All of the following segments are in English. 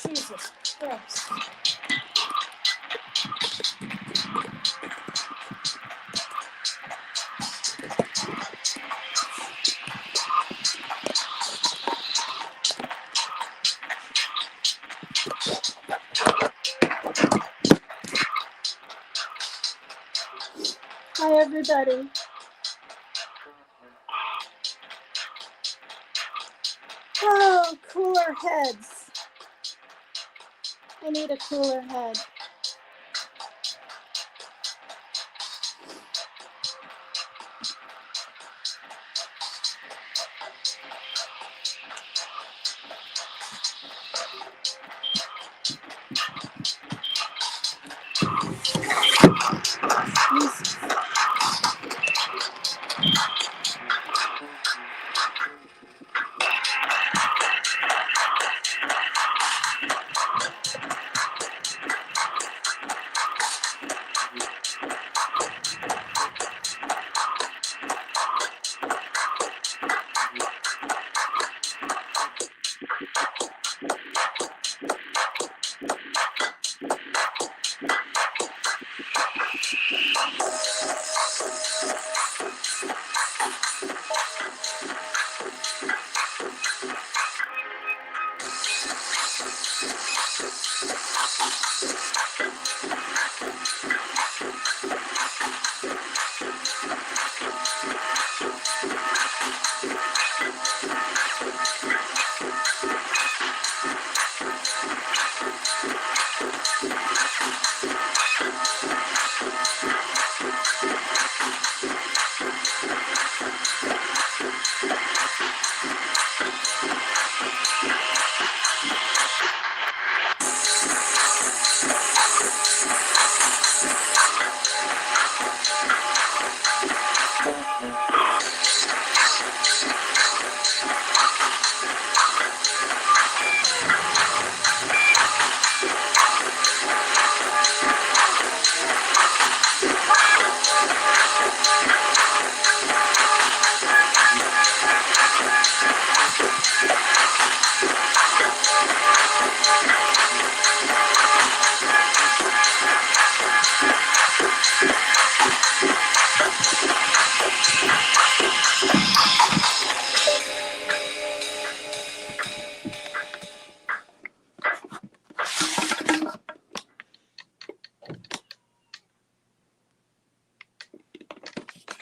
Jesus Christ. Hi, everybody. Oh, cooler heads. I need a cooler head.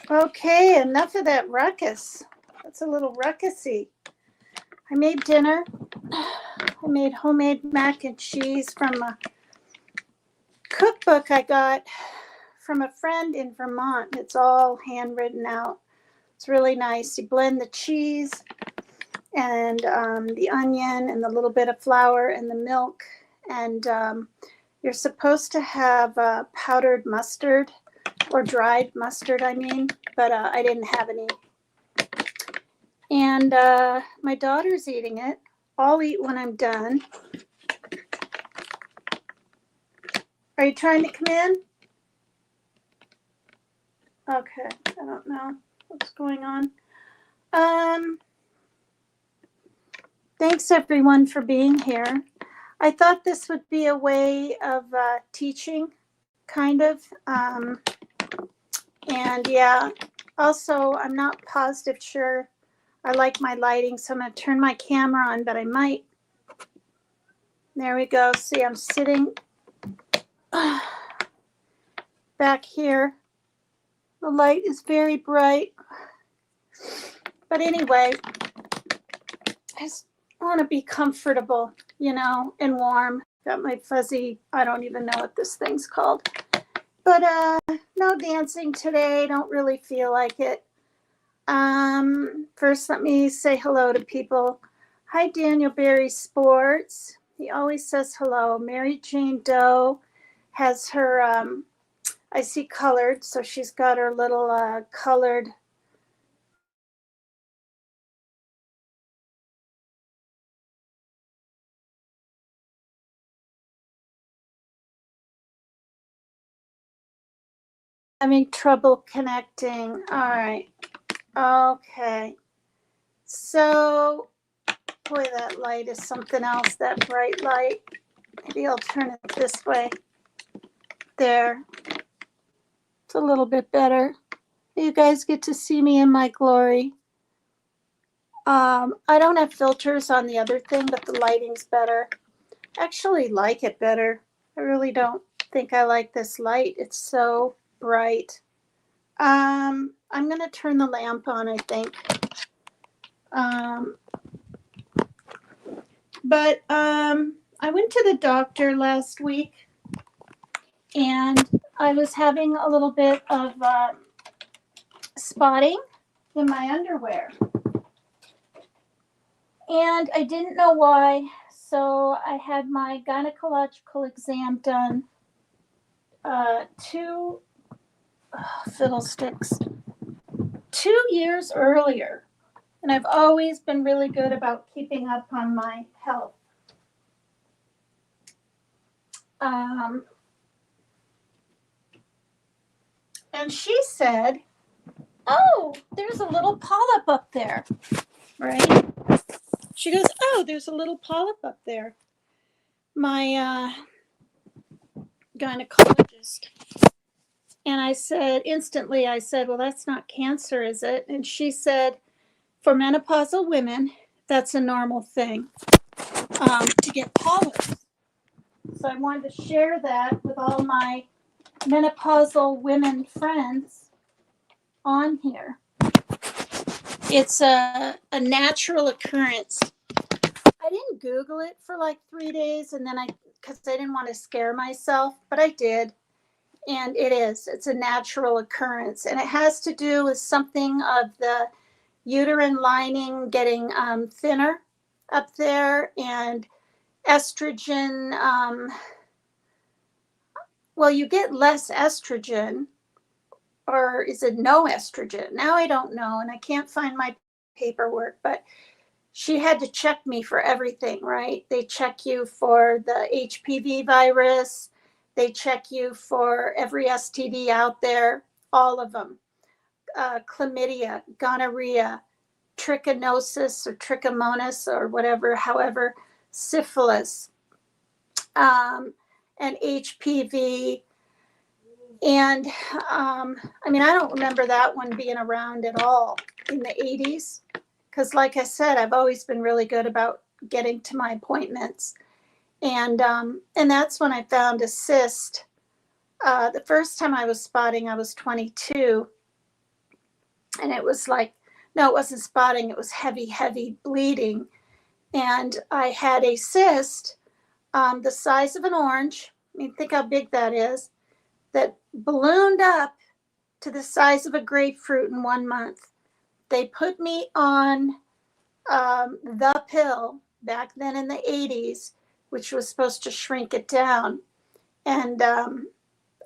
Okay, enough of that ruckus. That's a little ruckusy. I made dinner. I made homemade mac and cheese from a cookbook I got from a friend in Vermont. It's all handwritten out. It's really nice. You blend the cheese and the onion and the little bit of flour and the milk. And you're supposed to have powdered mustard or dried mustard, I mean, but I didn't have any. And my daughter's eating it. I'll eat when I'm done. Are you trying to come in? Okay, I don't know what's going on. Thanks everyone for being here. I thought this would be a way of teaching, kind of. And yeah, also I'm not positive sure I like my lighting, so I'm going to turn my camera on, but I might. There we go. See, I'm sitting back here. The light is very bright. But anyway, I just want to be comfortable, you know, and warm. Got my fuzzy, I don't even know what this thing's called. But no dancing today. Don't really feel like it. First, let me say hello to people. Hi, Daniel Berry Sports. He always says hello. Mary Jane Doe has her, I see colored, so she's got her little colored. Having trouble connecting. All right. Okay. So, boy, that light is something else, that bright light. Maybe I'll turn it this way. There. It's a little bit better. You guys get to see me in my glory. I don't have filters on the other thing, but the lighting's better. I actually like it better. I really don't think I like this light. It's so bright. I'm going to turn the lamp on, I think. But I went to the doctor last week and I was having a little bit of spotting in my underwear. And I didn't know why, so I had my gynecological exam done 2 years earlier. And I've always been really good about keeping up on my health. And she said, oh, there's a little polyp up there, right? She goes, oh, there's a little polyp up there. My gynecologist. And I said, instantly, I said, well, that's not cancer, is it? And she said, for menopausal women, that's a normal thing to get polyps. So I wanted to share that with all my menopausal women friends on here. It's a natural occurrence. I didn't Google it for like 3 days, and then because I didn't want to scare myself, but I did. And it's a natural occurrence. And it has to do with something of the uterine lining getting thinner up there, and estrogen. Well, you get less estrogen, or is it no estrogen? Now I don't know, and I can't find my paperwork, but she had to check me for everything, right? They check you for the HPV virus. They check you for every STD out there, all of them. Chlamydia, gonorrhea, trichinosis or trichomonas or whatever, however, syphilis, and HPV. And I mean, I don't remember that one being around at all in the 80s. Because like I said, I've always been really good about getting to my appointments. And that's when I found a cyst. The first time I was spotting, I was 22. And it was like, no, it wasn't spotting. It was heavy, heavy bleeding. And I had a cyst the size of an orange. I mean, think how big that is. That ballooned up to the size of a grapefruit in 1 month. They put me on the pill back then in the 80s, which was supposed to shrink it down. And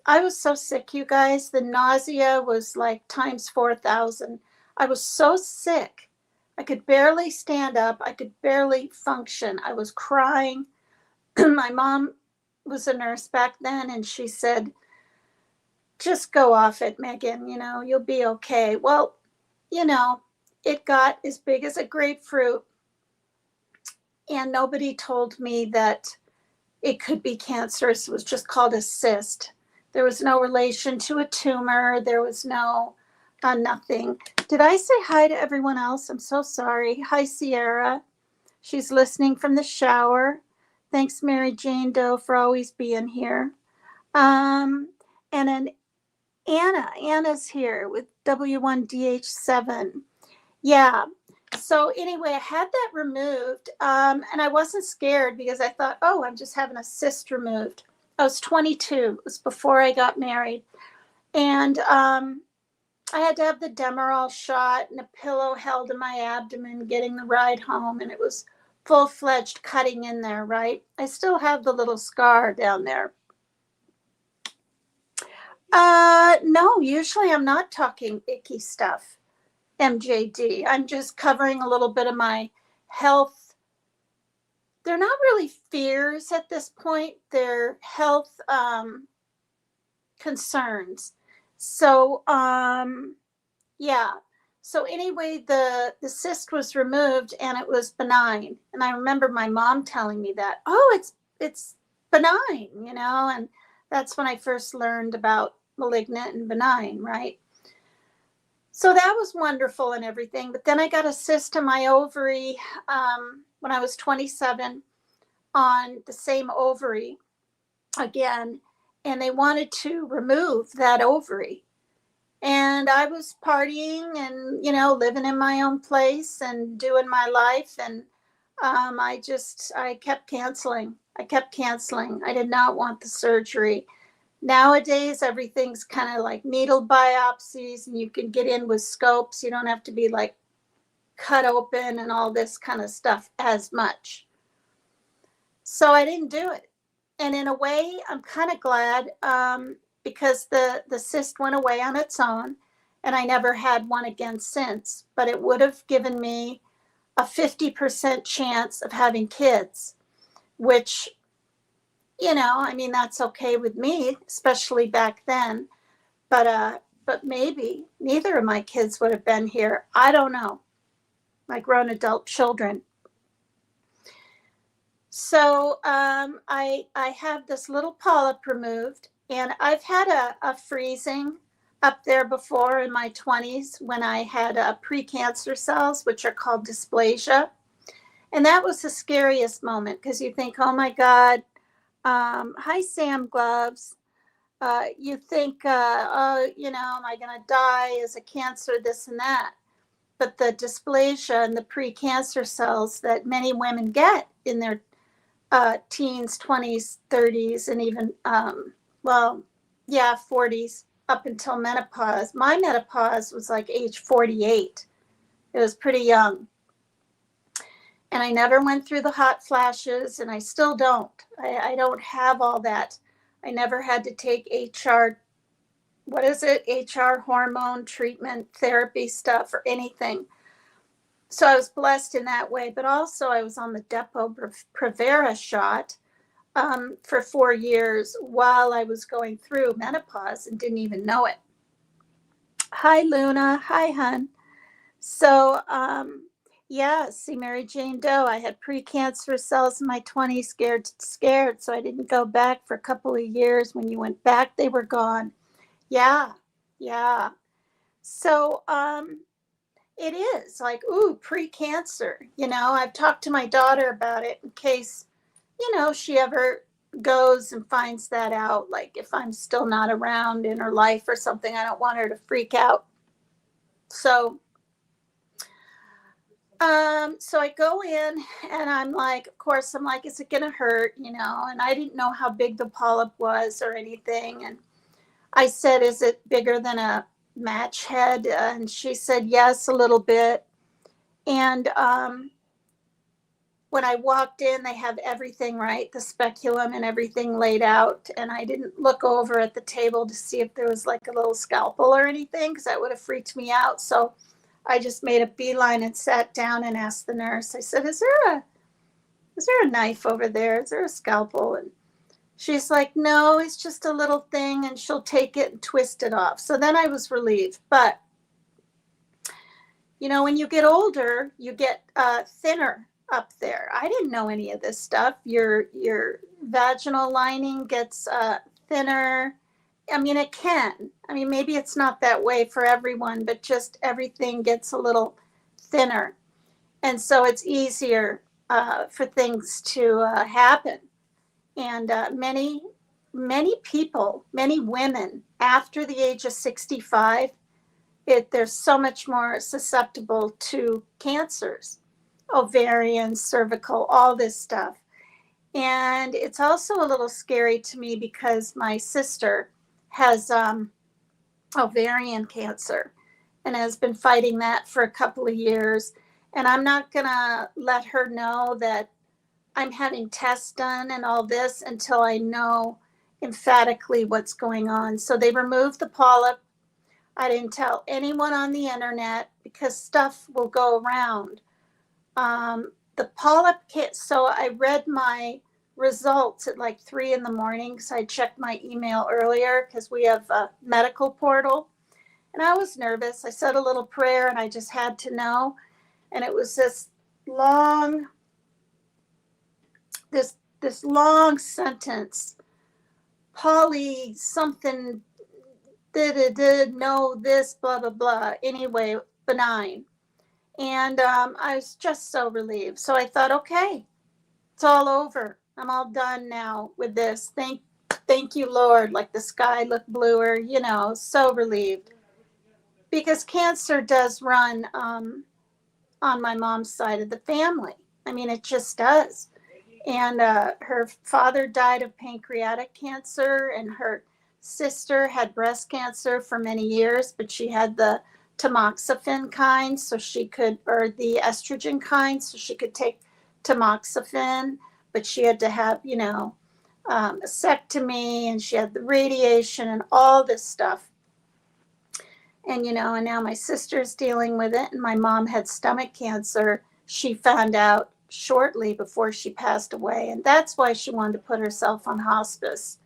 I was so sick, you guys. The nausea was like times 4,000. I was so sick. I could barely stand up. I could barely function. I was crying. My mom was a nurse back then, and she said, just go off it, Megan. You'll be okay. Well, it got as big as a grapefruit, and nobody told me that it could be cancerous. It was just called a cyst. There was no relation to a tumor. There was no nothing. Did I say hi to everyone else? I'm so sorry. Hi, Sierra. She's listening from the shower. Thanks, Mary Jane Doe, for always being here. And then Anna's here with W1DH7. Yeah. So anyway, I had that removed, and I wasn't scared because I thought, oh, I'm just having a cyst removed. I was 22. It was before I got married. And I had to have the Demerol shot and a pillow held in my abdomen getting the ride home, and it was full-fledged cutting in there, right? I still have the little scar down there. No, usually I'm not talking icky stuff, MJD. I'm just covering a little bit of my health. They're not really fears at this point. They're health concerns. So, yeah. So anyway, the cyst was removed and it was benign. And I remember my mom telling me that, oh, it's benign, and that's when I first learned about malignant and benign, right? So that was wonderful and everything. But then I got a cyst in my ovary when I was 27 on the same ovary again. And they wanted to remove that ovary. And I was partying and, living in my own place and doing my life. And I kept canceling. I did not want the surgery. Nowadays, everything's kind of like needle biopsies, and you can get in with scopes. You don't have to be like cut open and all this kind of stuff as much. So I didn't do it. And in a way, I'm kind of glad because the cyst went away on its own, and I never had one again since. But it would have given me a 50% chance of having kids, which, that's okay with me, especially back then. But maybe neither of my kids would have been here. I don't know. My grown adult children. So I have this little polyp removed, and I've had a freezing up there before in my 20s when I had precancer cells, which are called dysplasia. And that was the scariest moment because you think, oh my God, hi, Sam Gloves. You think, oh, am I going to die? Is a cancer, this and that? But the dysplasia and the precancer cells that many women get in their teens, 20s, 30s, and even, 40s up until menopause. My menopause was like age 48. It was pretty young. And I never went through the hot flashes, and I still don't. I don't have all that. I never had to take HR hormone treatment, therapy stuff, or anything. So I was blessed in that way. But also I was on the Depo-Provera shot for 4 years while I was going through menopause and didn't even know it. Hi, Luna. Hi, hun. So, see, Mary Jane Doe, I had precancerous cells in my 20s, scared. So I didn't go back for a couple of years. When you went back, they were gone. Yeah. So, it is like, ooh, pre-cancer. I've talked to my daughter about it in case, she ever goes and finds that out. Like if I'm still not around in her life or something, I don't want her to freak out. So, so I go in and I'm like, of course, I'm like, is it going to hurt? And I didn't know how big the polyp was or anything. And I said, is it bigger than a match head? And she said, yes, a little bit. And when I walked in, they have everything, right? The speculum and everything laid out. And I didn't look over at the table to see if there was like a little scalpel or anything, because that would have freaked me out. So I just made a beeline and sat down and asked the nurse, I said, is there a knife over there? Is there a scalpel? And she's like, no, it's just a little thing. And she'll take it and twist it off. So then I was relieved. But, when you get older, you get thinner up there. I didn't know any of this stuff. Your vaginal lining gets thinner. I mean, it can. I mean, maybe it's not that way for everyone, but just everything gets a little thinner. And so it's easier for things to happen. And many people, many women after the age of 65, they're so much more susceptible to cancers, ovarian, cervical, all this stuff. And it's also a little scary to me because my sister has ovarian cancer and has been fighting that for a couple of years. And I'm not going to let her know that I'm having tests done and all this until I know emphatically what's going on. So they removed the polyp. I didn't tell anyone on the internet because stuff will go around. The polyp kit. So I read my results at like 3 a.m. because I checked my email earlier because we have a medical portal. And I was nervous. I said a little prayer and I just had to know. And it was this long sentence. Poly something did know this, blah, blah, blah. Anyway, benign. And I was just so relieved. So I thought, okay, it's all over. I'm all done now with this. Thank you, Lord. Like the sky looked bluer, so relieved. Because cancer does run on my mom's side of the family. I mean, it just does. And her father died of pancreatic cancer, and her sister had breast cancer for many years, but she had the tamoxifen kind, or the estrogen kind, so she could take tamoxifen, but she had to have, a mastectomy, and she had the radiation and all this stuff. And, and now my sister's dealing with it, and my mom had stomach cancer. She found out shortly before she passed away, and that's why she wanted to put herself on hospice,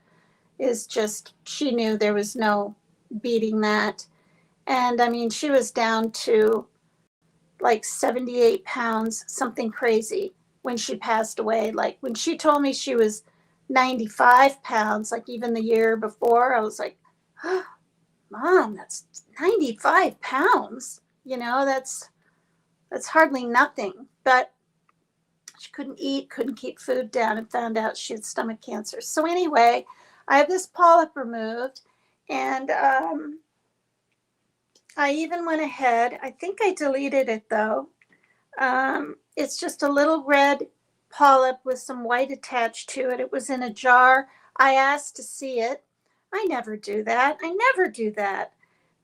is just she knew there was no beating that. And I mean, she was down to like 78 pounds, something crazy, when she passed away. Like when she told me she was 95 pounds, like even the year before, I was like, oh, Mom, that's 95 pounds. That's hardly nothing. But she couldn't eat, couldn't keep food down, and found out she had stomach cancer. So anyway, I have this polyp removed, and I even went ahead. I think I deleted it though. It's just a little red polyp with some white attached to it. It was in a jar. I asked to see it. I never do that.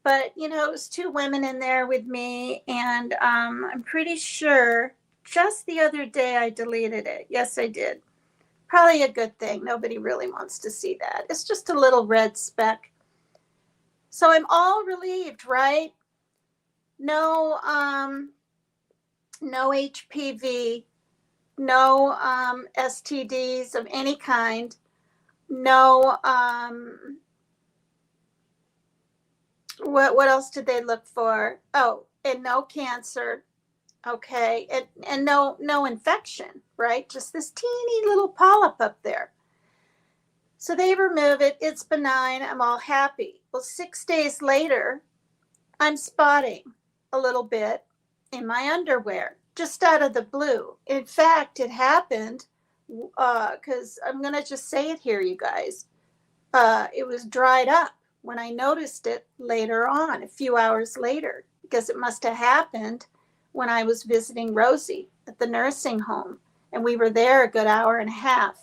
But, it was 2 women in there with me, and I'm pretty sure just the other day I deleted it. Yes, I did. Probably a good thing. Nobody really wants to see that. It's just a little red speck. So I'm all relieved, right? No HPV, no STDs of any kind, no what else did they look for? Oh, and no cancer. Okay. And no infection, right? Just this teeny little polyp up there. So they remove it. It's benign. I'm all happy. Well, 6 days later, I'm spotting a little bit in my underwear, just out of the blue. In fact, it happened because I'm going to just say it here, you guys. It was dried up when I noticed it later on, a few hours later. because it must have happened when I was visiting Rosie at the nursing home, and we were there a good hour and a half.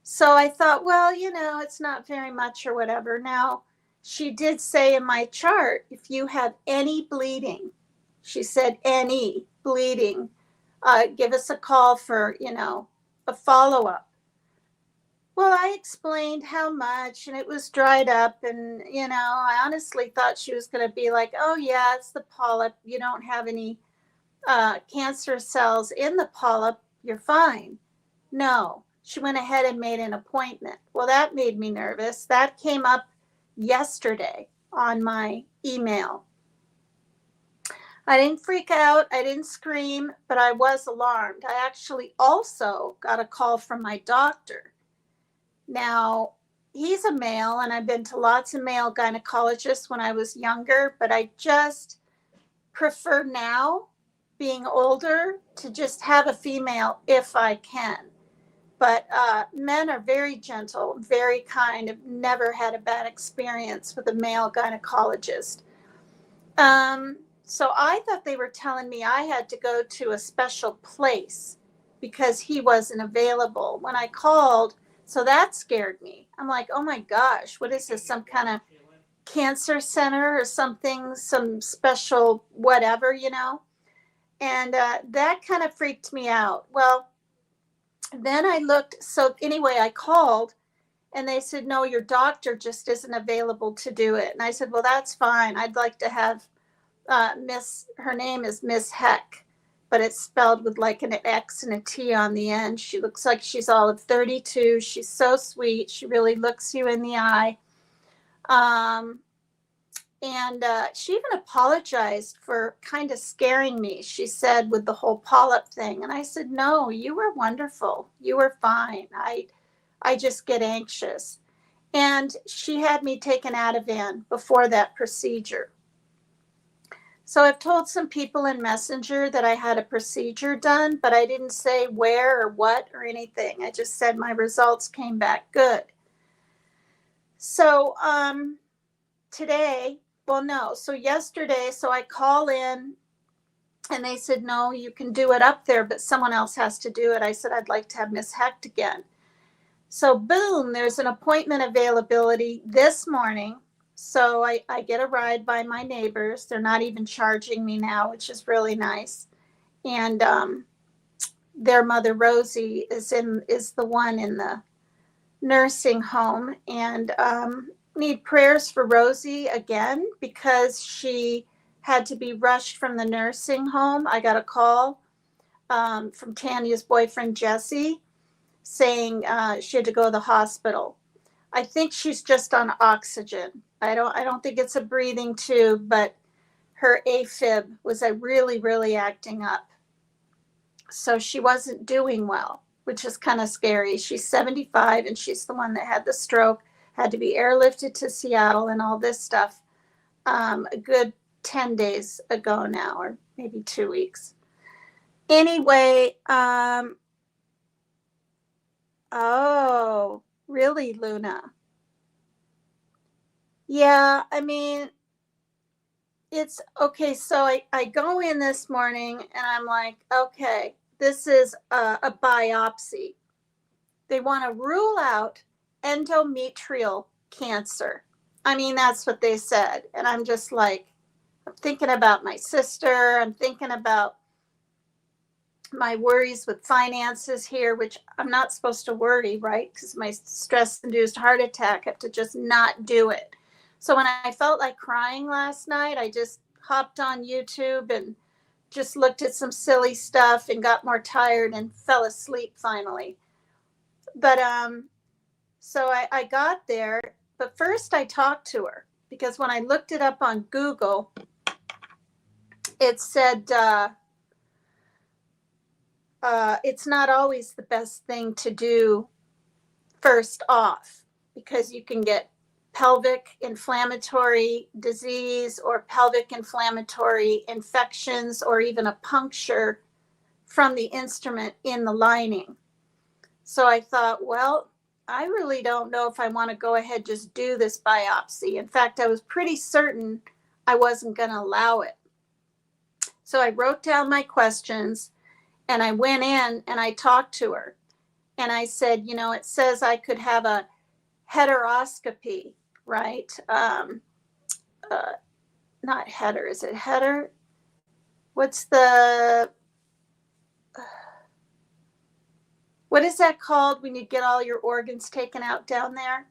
So I thought, well, it's not very much or whatever. Now, she did say in my chart, if you have any bleeding, she said any bleeding, give us a call for, a follow-up. Well, I explained how much, and it was dried up, and, I honestly thought she was going to be like, oh, yeah, it's the polyp. You don't have any cancer cells in the polyp. You're fine. No, she went ahead and made an appointment. Well, that made me nervous. That came up yesterday on my email. I didn't freak out. I didn't scream, but I was alarmed. I actually also got a call from my doctor. Now, he's a male, and I've been to lots of male gynecologists when I was younger, but I just prefer now, being older, to just have a female if I can. But men are very gentle, very kind. I've never had a bad experience with a male gynecologist. So I thought they were telling me I had to go to a special place because he wasn't available when I called. So that scared me. I'm like, oh my gosh, what is this? Some kind of cancer center or something, some special whatever, And that kind of freaked me out. Well, then I looked. So anyway, I called, and they said, no, your doctor just isn't available to do it. And I said, well, that's fine. I'd like to have her name is Miss Heck, but it's spelled with like an X and a T on the end. She looks like she's all of 32. She's so sweet. She really looks you in the eye. And she even apologized for kind of scaring me. She said, with the whole polyp thing. And I said, no, you were wonderful. You were fine. I just get anxious. And she had me take an Ativan before that procedure. So I've told some people in Messenger that I had a procedure done, but I didn't say where or what or anything. I just said my results came back good. So yesterday, so I call in, and they said, no, you can do it up there, but someone else has to do it. I said, I'd like to have Miss Hecht again. So boom, there's an appointment availability this morning. So I get a ride by my neighbors. They're not even charging me now, which is really nice. And their mother, Rosie, is the one in the nursing home. And need prayers for Rosie again, because she had to be rushed from the nursing home. I got a call from Tanya's boyfriend, Jesse, saying she had to go to the hospital. I think she's just on oxygen. I don't think it's a breathing tube, but her AFib was really, really acting up. So she wasn't doing well, which is kind of scary. She's 75, and she's the one that had the stroke, had to be airlifted to Seattle and all this stuff a good 10 days ago now, or maybe 2 weeks. Anyway, oh, really, Luna? Yeah, I mean, it's okay. So I go in this morning, and I'm like, okay, this is a biopsy. They want to rule out endometrial cancer. I mean, that's what they said. And I'm just like, I'm thinking about my sister. I'm thinking about my worries with finances here, which I'm not supposed to worry, right? Because my stress-induced heart attack, I have to just not do it. So when I felt like crying last night, I just hopped on YouTube and just looked at some silly stuff and got more tired and fell asleep finally. But so I got there, but first I talked to her, because when I looked it up on Google, it said it's not always the best thing to do first off, because you can get pelvic inflammatory disease or pelvic inflammatory infections, or even a puncture from the instrument in the lining. So I thought, well, I really don't know if I want to go ahead just do this biopsy. In fact, I was pretty certain I wasn't going to allow it. So I wrote down my questions and I went in and I talked to her. And I said, it says I could have a heteroscopy, right? Not header, is it header? What is that called when you get all your organs taken out down there?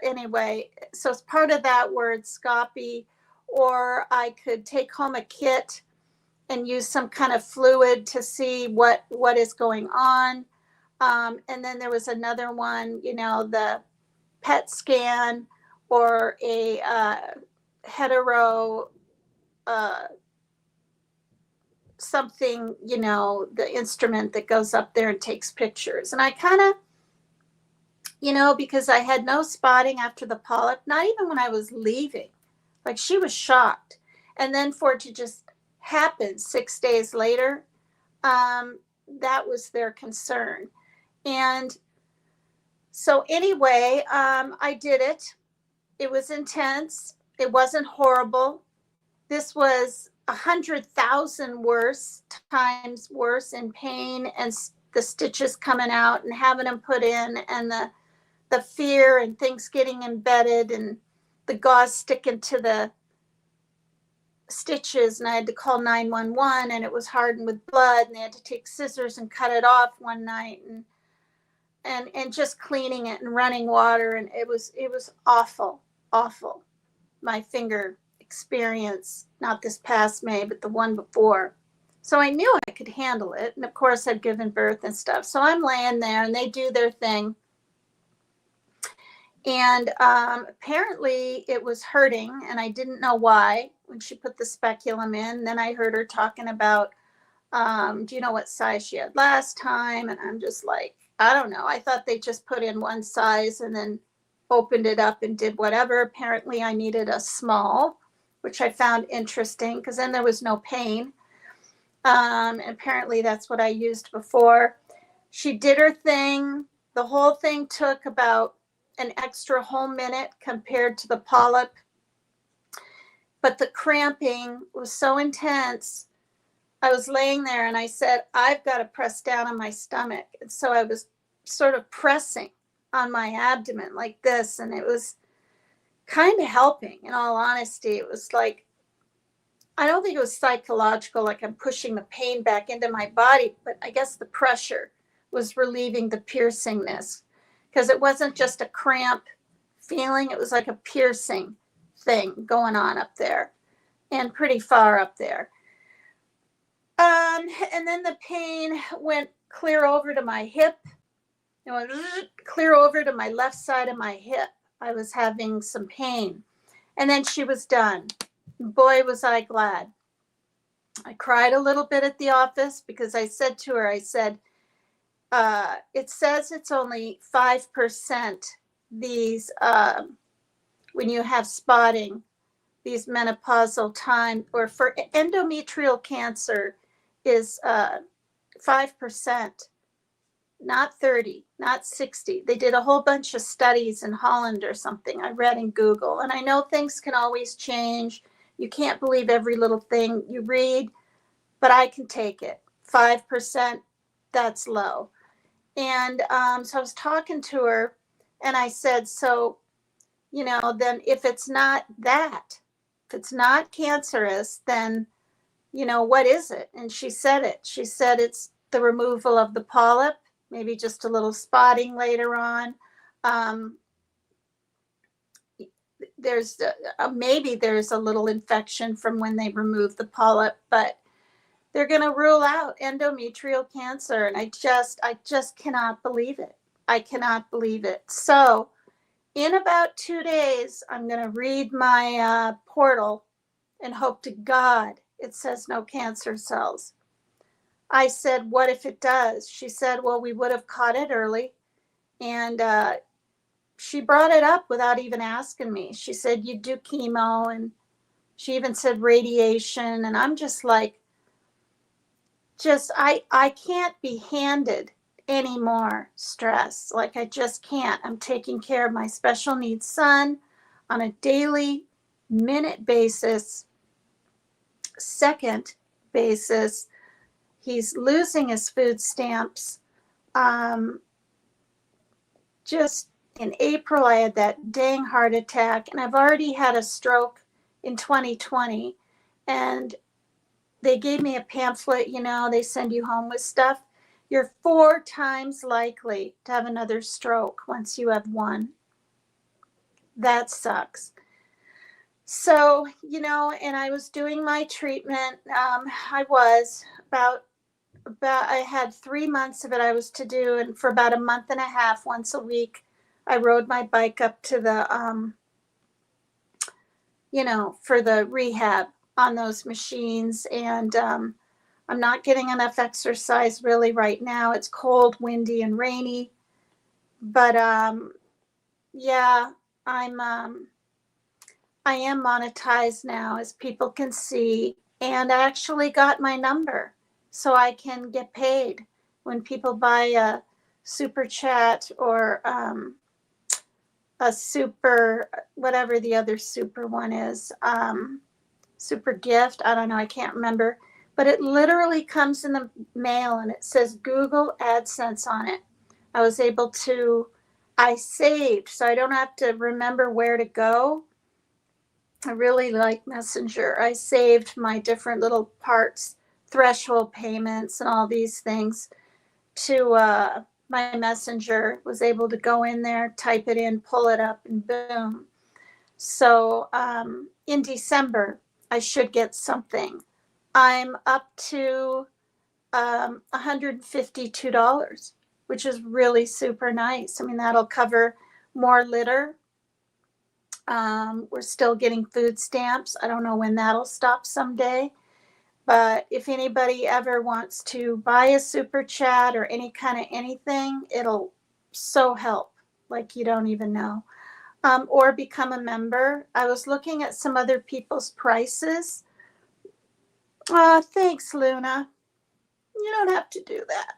Anyway, so it's part of that word, scopy, or I could take home a kit and use some kind of fluid to see what is going on. And then there was another one, the PET scan or a hetero something, the instrument that goes up there and takes pictures. And I kind of, because I had no spotting after the polyp, not even when I was leaving, like she was shocked. And then for it to just happen 6 days later, that was their concern. And so anyway, I did it. It was intense. It wasn't horrible. This was 100,000 times worse in pain, and the stitches coming out and having them put in, and the fear and things getting embedded and the gauze sticking to the stitches, and I had to call 911, and it was hardened with blood, and they had to take scissors and cut it off one night, and just cleaning it and running water, and it was awful. My finger experience, not this past May, but the one before. So I knew I could handle it. And of course I'd given birth and stuff. So I'm laying there and they do their thing. And apparently it was hurting, and I didn't know why when she put the speculum in. Then I heard her talking about, do you know what size she had last time? And I'm just like, I don't know. I thought they just put in one size and then opened it up and did whatever. Apparently I needed a small, which I found interesting because then there was no pain. And apparently that's what I used before. She did her thing. The whole thing took about an extra whole minute compared to the polyp. But the cramping was so intense. I was laying there and I said, I've got to press down on my stomach. And so I was sort of pressing on my abdomen like this, and it was kind of helping. In all honesty, it was like, I don't think it was psychological, like I'm pushing the pain back into my body, but I guess the pressure was relieving the piercingness, because it wasn't just a cramp feeling, it was like a piercing thing going on up there, and pretty far up there. And then the pain went clear over to my hip. It went clear over to my left side of my hip. I was having some pain. And then she was done. Boy, was I glad. I cried a little bit at the office because I said to her, I said, it says it's only 5% these, when you have spotting, these menopausal time, or for endometrial cancer is 5%. Not 30, not 60. They did a whole bunch of studies in Holland or something. I read in Google. And I know things can always change. You can't believe every little thing you read, but I can take it. 5%, that's low. And so I was talking to her and I said, so, then if it's not that, if it's not cancerous, then, what is it? And she said it. She said it's the removal of the polyp. Maybe just a little spotting later on. Maybe there's a little infection from when they remove the polyp, but they're going to rule out endometrial cancer. And I just cannot believe it. I cannot believe it. So in about 2 days, I'm going to read my portal and hope to God it says no cancer cells. I said, what if it does? She said, well, we would have caught it early. And she brought it up without even asking me. She said, you do chemo. And she even said radiation. And I'm just like, I can't be handed any more stress. Like, I just can't. I'm taking care of my special needs son on a daily minute basis, second basis. He's losing his food stamps. Just in April, I had that dang heart attack, and I've already had a stroke in 2020. And they gave me a pamphlet, they send you home with stuff. You're 4 times likely to have another stroke once you have one. That sucks. So, and I was doing my treatment. I was about I had 3 months of it I was to do. And for about a month and a half, once a week, I rode my bike up to the, for the rehab on those machines. And I'm not getting enough exercise really right now. It's cold, windy, and rainy. But yeah, I am monetized now, as people can see, and I actually got my number so I can get paid when people buy a super chat or a super, whatever the other super one is, super gift. I don't know. I can't remember, but it literally comes in the mail and it says Google AdSense on it. I saved, so I don't have to remember where to go. I really like Messenger. I saved my different little parts, threshold payments, and all these things to my Messenger. Was able to go in there, type it in, pull it up, and boom. So in December, I should get something. I'm up to $152, which is really super nice. I mean, that'll cover more litter. We're still getting food stamps. I don't know when that'll stop someday. But if anybody ever wants to buy a super chat or any kind of anything, it'll so help, like you don't even know. Or become a member. I was looking at some other people's prices. Thanks, Luna. You don't have to do that.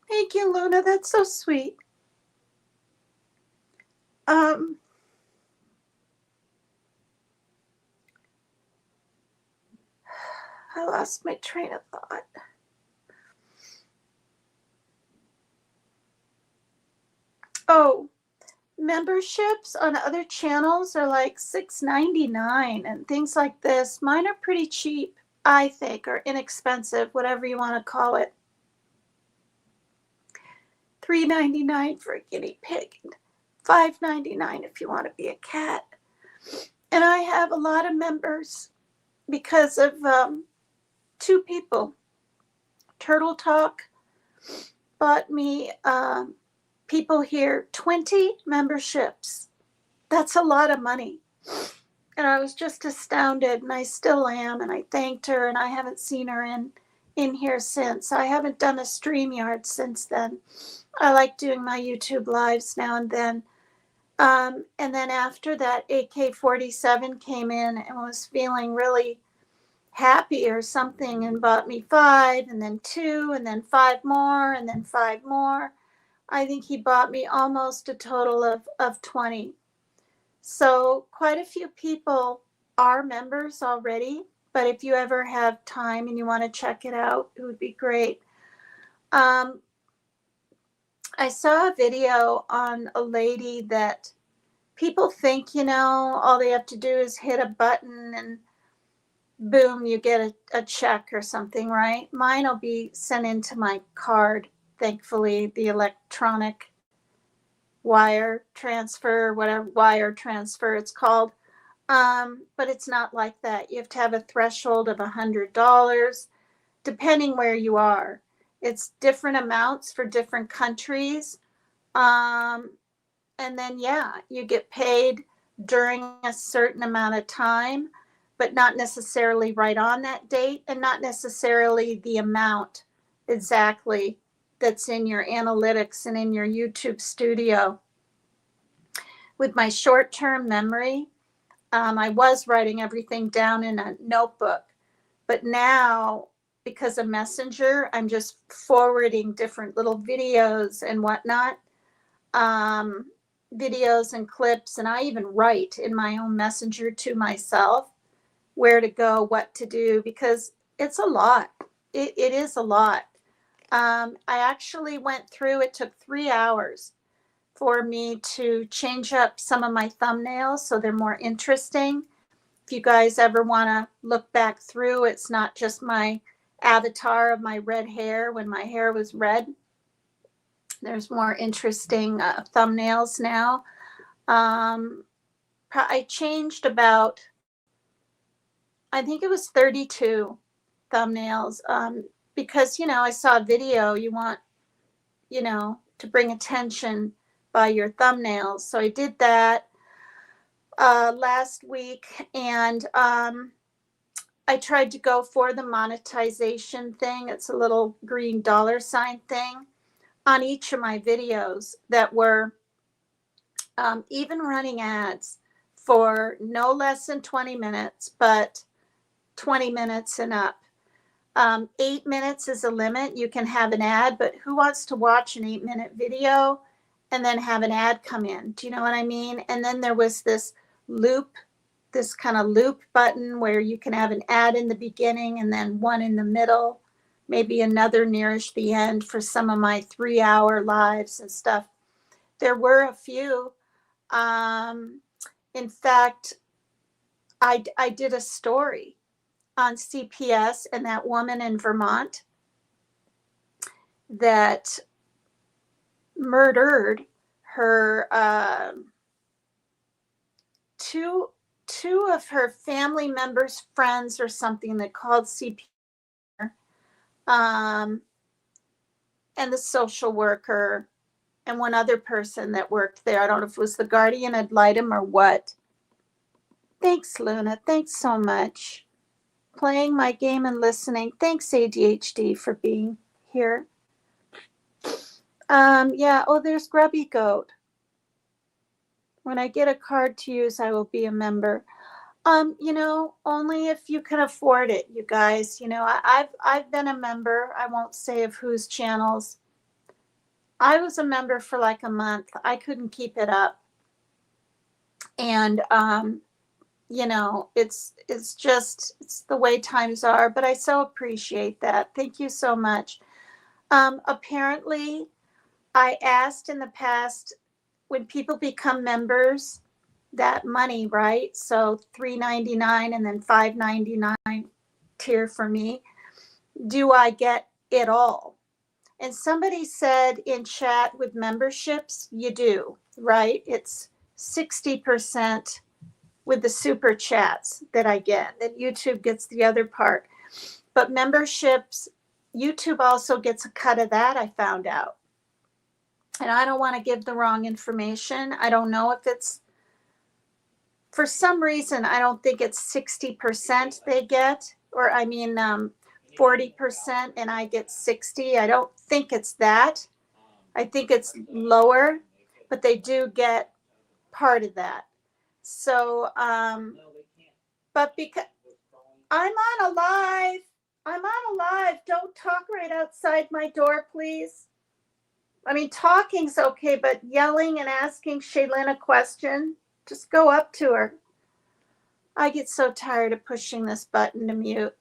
Thank you, Luna. That's so sweet. I lost my train of thought. Oh, memberships on other channels are like $6.99 and things like this. Mine are pretty cheap, I think, or inexpensive, whatever you want to call it. $3.99 for a guinea pig, and $5.99 if you want to be a cat. And I have a lot of members because of 2 people. Turtle Talk bought me people here 20 memberships. That's a lot of money. And I was just astounded, and I still am, and I thanked her, and I haven't seen her in here since. I haven't done a StreamYard since then. I like doing my YouTube lives now and then. And then after that, AK-47 came in and was feeling really happy or something and bought me 5 and then 2 and then 5 more and then 5 more. I think he bought me almost a total of 20. So quite a few people are members already, but if you ever have time and you want to check it out, it would be great. I saw a video on a lady that people think, all they have to do is hit a button and boom, you get a check or something, right? Mine will be sent into my card, thankfully, the electronic wire transfer, whatever wire transfer it's called. But it's not like that. You have to have a threshold of $100, depending where you are. It's different amounts for different countries. And then, you get paid during a certain amount of time, but not necessarily right on that date, and not necessarily the amount exactly that's in your analytics and in your YouTube studio. With my short-term memory, I was writing everything down in a notebook, but now, because of Messenger, I'm just forwarding different little videos and whatnot. videos and clips, and I even write in my own messenger to myself where to go, what to do, because it's a lot. It is a lot. I actually went through, it took 3 hours for me to change up some of my thumbnails so they're more interesting. If you guys ever want to look back through, it's not just my avatar of my red hair when my hair was red. There's more interesting thumbnails now. I changed about, I think it was 32 thumbnails, because, I saw a video, you want, to bring attention by your thumbnails. So I did that last week, and I tried to go for the monetization thing. It's a little green $ thing on each of my videos that were even running ads for no less than 20 minutes, but 20 minutes and up. 8 minutes is a limit. You can have an ad, but who wants to watch an 8-minute video and then have an ad come in? Do you know what I mean? And then there was this kind of loop button where you can have an ad in the beginning and then one in the middle, maybe another nearish the end for some of my 3-hour lives and stuff. There were a few. In fact, I did a story on CPS and that woman in Vermont that murdered her two of her family members' friends or something that called CPS, and the social worker and one other person that worked there. I don't know if it was the guardian ad litem or what. Thanks, Luna. Thanks so much. Playing my game and listening. Thanks, ADHD, for being here. Yeah. Oh, there's Grubby Goat. When I get a card to use, I will be a member. Only if you can afford it, you guys. I've been a member. I won't say of whose channels. I was a member for like a month. I couldn't keep it up. And it's the way times are, but I so appreciate that. Thank you so much. Apparently, I asked in the past, when people become members, that money, right? So $3.99 and then $5.99 tier for me. Do I get it all? And somebody said in chat, with memberships, you do, right? It's 60% with the super chats that I get, that YouTube gets the other part. But memberships, YouTube also gets a cut of that, I found out. And I don't want to give the wrong information. I don't know if it's, for some reason, I don't think it's 60% they get, or 40% and I get 60. I don't think it's that. I think it's lower, but they do get part of that. So, but because I'm on a live, don't talk right outside my door, please. I mean, talking's okay, but yelling and asking Shaylin a question, just go up to her. I get so tired of pushing this button to mute.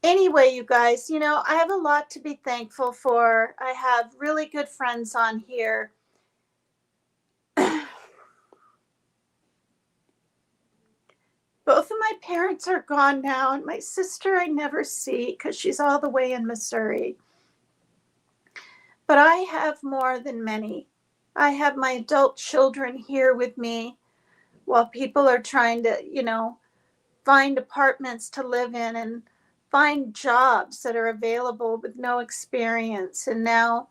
Anyway, you guys, I have a lot to be thankful for. I have really good friends on here. Both of my parents are gone now, and my sister I never see because she's all the way in Missouri. But I have more than many. I have my adult children here with me while people are trying to, find apartments to live in and find jobs that are available with no experience. And now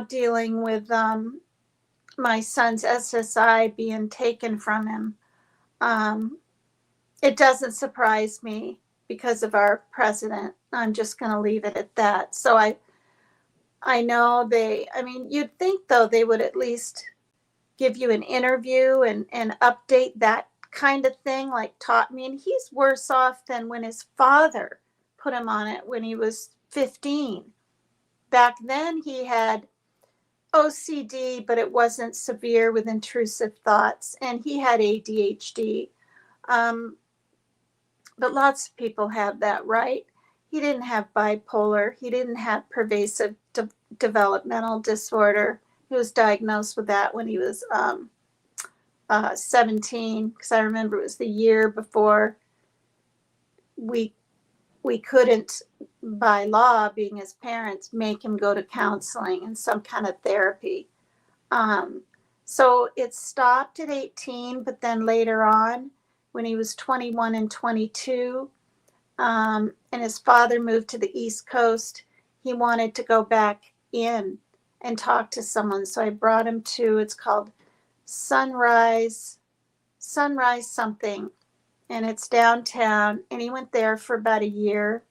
dealing with my son's SSI being taken from him. It doesn't surprise me because of our president. I'm just going to leave it at that. So I know you'd think though they would at least give you an interview and update that kind of thing, like taught me. And he's worse off than when his father put him on it when he was 15. Back then he had OCD, but it wasn't severe with intrusive thoughts. And he had ADHD. Um, but lots of people have that, right? He didn't have bipolar. He didn't have pervasive developmental disorder. He was diagnosed with that when he was 17, because I remember it was the year before we couldn't, by law, being his parents, make him go to counseling and some kind of therapy. So it stopped at 18, but then later on, when he was 21 and 22, and his father moved to the East Coast, he wanted to go back in and talk to someone. So I brought him to, it's called Sunrise something, and it's downtown. And he went there for about a year.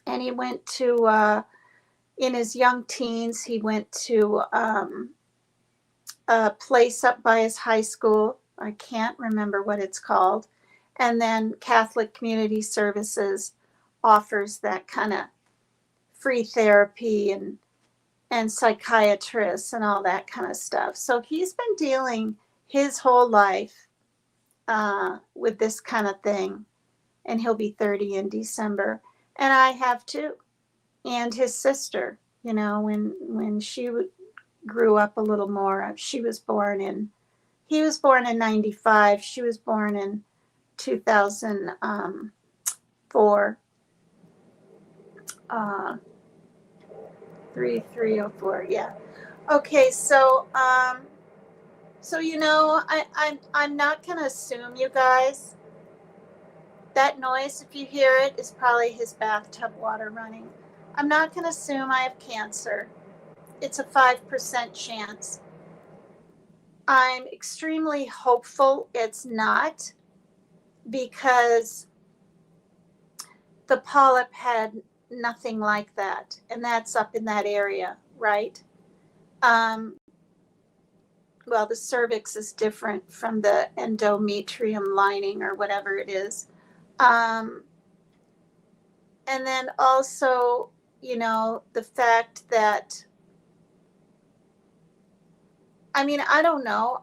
And he went to, in his young teens, he went to a place up by his high school. I can't remember what it's called. And then Catholic Community Services offers that kind of free therapy and psychiatrists and all that kind of stuff. So he's been dealing his whole life with this kind of thing. And he'll be 30 in December. And I have too. And his sister, when she grew up a little more, he was born in 95. She was born in 2004. 3304, yeah. Okay, so I'm not gonna assume, you guys. That noise, if you hear it, is probably his bathtub water running. I'm not gonna assume I have cancer. It's a 5% chance. I'm extremely hopeful it's not, because the polyp had nothing like that, and that's up in that area, right? Well, the cervix is different from the endometrium lining or whatever it is. And then also, the fact that, I don't know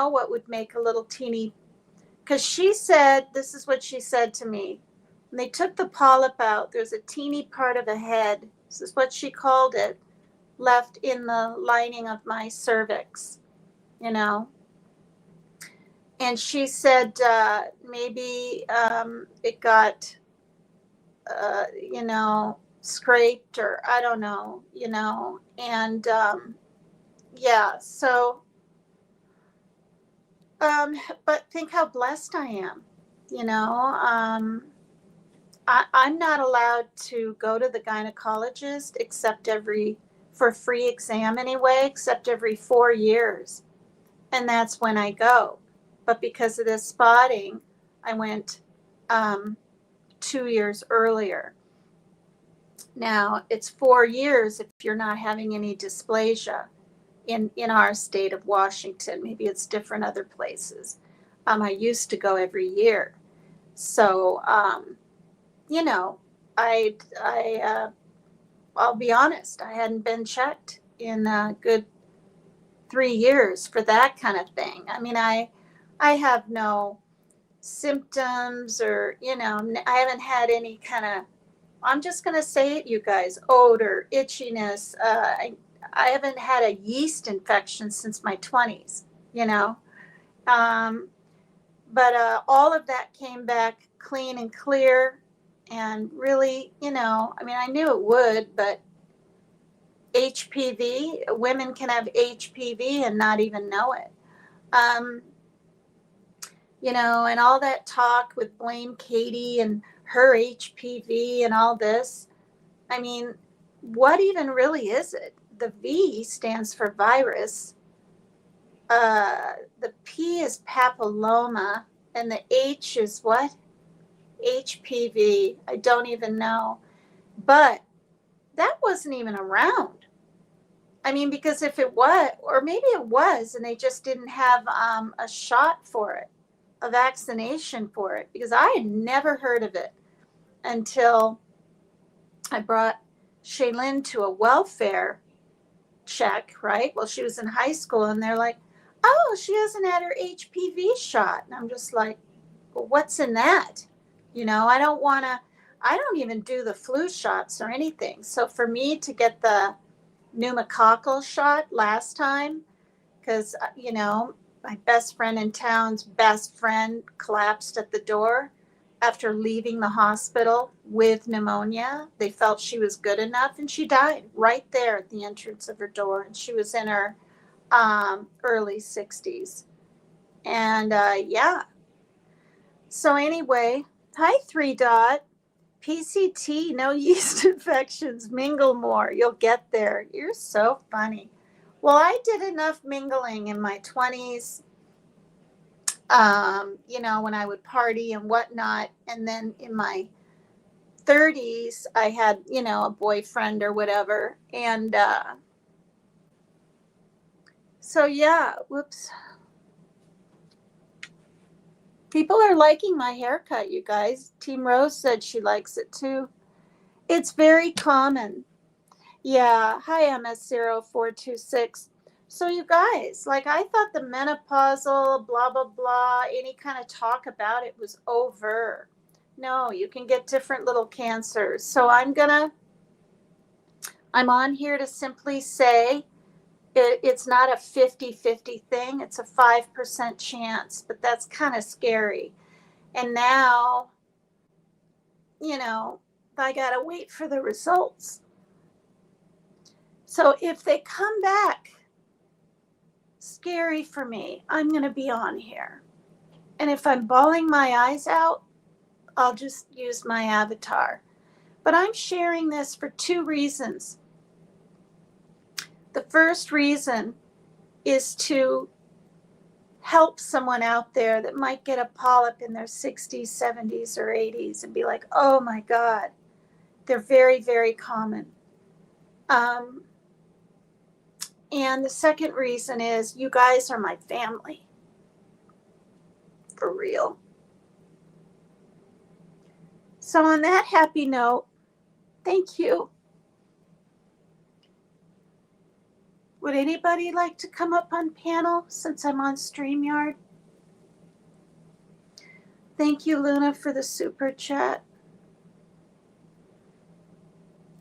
what would make a little teeny, because she said, this is what she said to me. When they took the polyp out, there's a teeny part of a head, this is what she called it, left in the lining of my cervix, And she said maybe it got, scraped, or I don't know, and yeah, so, but think how blessed I am, I'm not allowed to go to the gynecologist for a free exam anyway, except every 4 years. And that's when I go. But because of this spotting, I went 2 years earlier. Now, it's 4 years if you're not having any dysplasia in our state of Washington. Maybe it's different other places. I used to go every year. So, I'll be honest, I hadn't been checked in a good 3 years for that kind of thing. I have no symptoms, or, I haven't had any kind of, I'm just going to say it, you guys, odor, itchiness. I haven't had a yeast infection since my 20s, but all of that came back clean and clear. And really, I knew it would, but HPV, women can have HPV and not even know it. And all that talk with Blame Katie and her HPV and all this. What even really is it? The V stands for virus. The P is papilloma, and the H is what? HPV. I don't even know. But that wasn't even around. Because if it was, or maybe it was, and they just didn't have a shot for it, a vaccination for it, because I had never heard of it until I brought Shaylin to a welfare check, right? Well, she was in high school and they're like, oh, she hasn't had her HPV shot. And I'm just like, well, what's in that? I don't want to, I don't even do the flu shots or anything. So for me to get the pneumococcal shot last time, because, my best friend in town's best friend collapsed at the door after leaving the hospital with pneumonia. They felt she was good enough and she died right there at the entrance of her door. And she was in her early 60s. And yeah. So, anyway, hi, 3 Dot. PCT, no yeast infections, mingle more. You'll get there. You're so funny. Well, I did enough mingling in my 20s, when I would party and whatnot. And then in my 30s, I had, a boyfriend or whatever. And so, yeah, whoops. People are liking my haircut, you guys. Team Rose said she likes it too. It's very common. Yeah. Hi, MS0426. So, you guys, like, I thought the menopausal, blah, blah, blah, any kind of talk about it was over. No, you can get different little cancers. So, I'm on here to simply say it's not a 50-50 thing. It's a 5% chance, but that's kind of scary. And now, I got to wait for the results. So if they come back scary for me, I'm going to be on here. And if I'm bawling my eyes out, I'll just use my avatar. But I'm sharing this for 2 reasons. The first reason is to help someone out there that might get a polyp in their 60s, 70s, or 80s and be like, oh my God, they're very, very common. And the second reason is you guys are my family. For real. So on that happy note, thank you. Would anybody like to come up on panel since I'm on StreamYard? Thank you, Luna, for the super chat.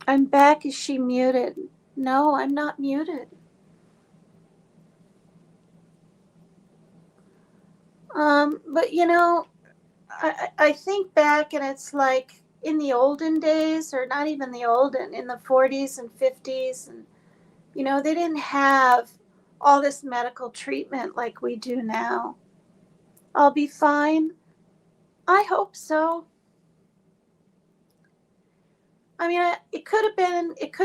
I'm back. Is she muted? No, I'm not muted. But I think back and it's like in the olden days, or not even the olden, in the 40s and 50s, and they didn't have all this medical treatment like we do now. I'll be fine. I hope so. I mean, it could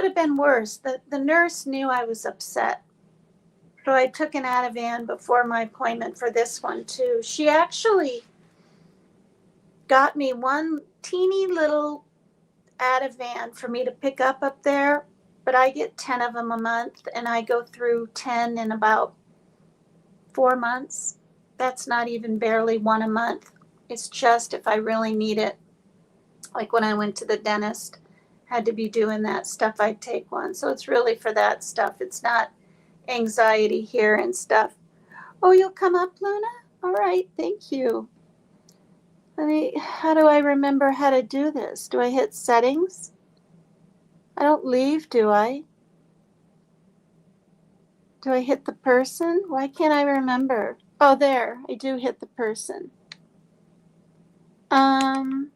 have been worse. The nurse knew I was upset. So I took an Ativan before my appointment for this one too. She actually got me one teeny little Ativan for me to pick up there, but I get 10 of them a month and I go through 10 in about 4 months. That's not even barely one a month. It's just if I really need it. Like when I went to the dentist, had to be doing that stuff, I'd take one. So it's really for that stuff. It's not anxiety here and stuff. Oh, you'll come up, Luna? All right, thank you. How do I remember how to do this? Do I hit settings? I don't leave, do I? Do I hit the person? Why can't I remember? Oh, there, I do hit the person. And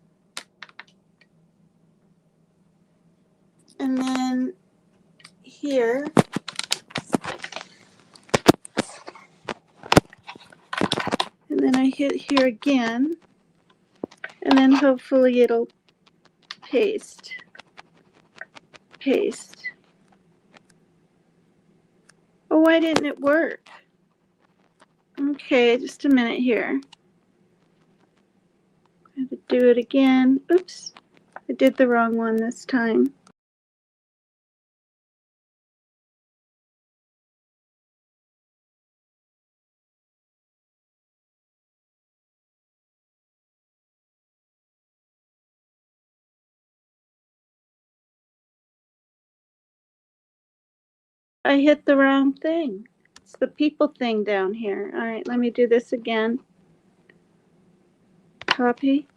then here, and then I hit here again, and then hopefully it'll paste. Oh, why didn't it work? Okay, just a minute here. I have to do it again. Oops, I did the wrong one this time. I hit the wrong thing. It's the people thing down here. All right, let me do this again. Copy.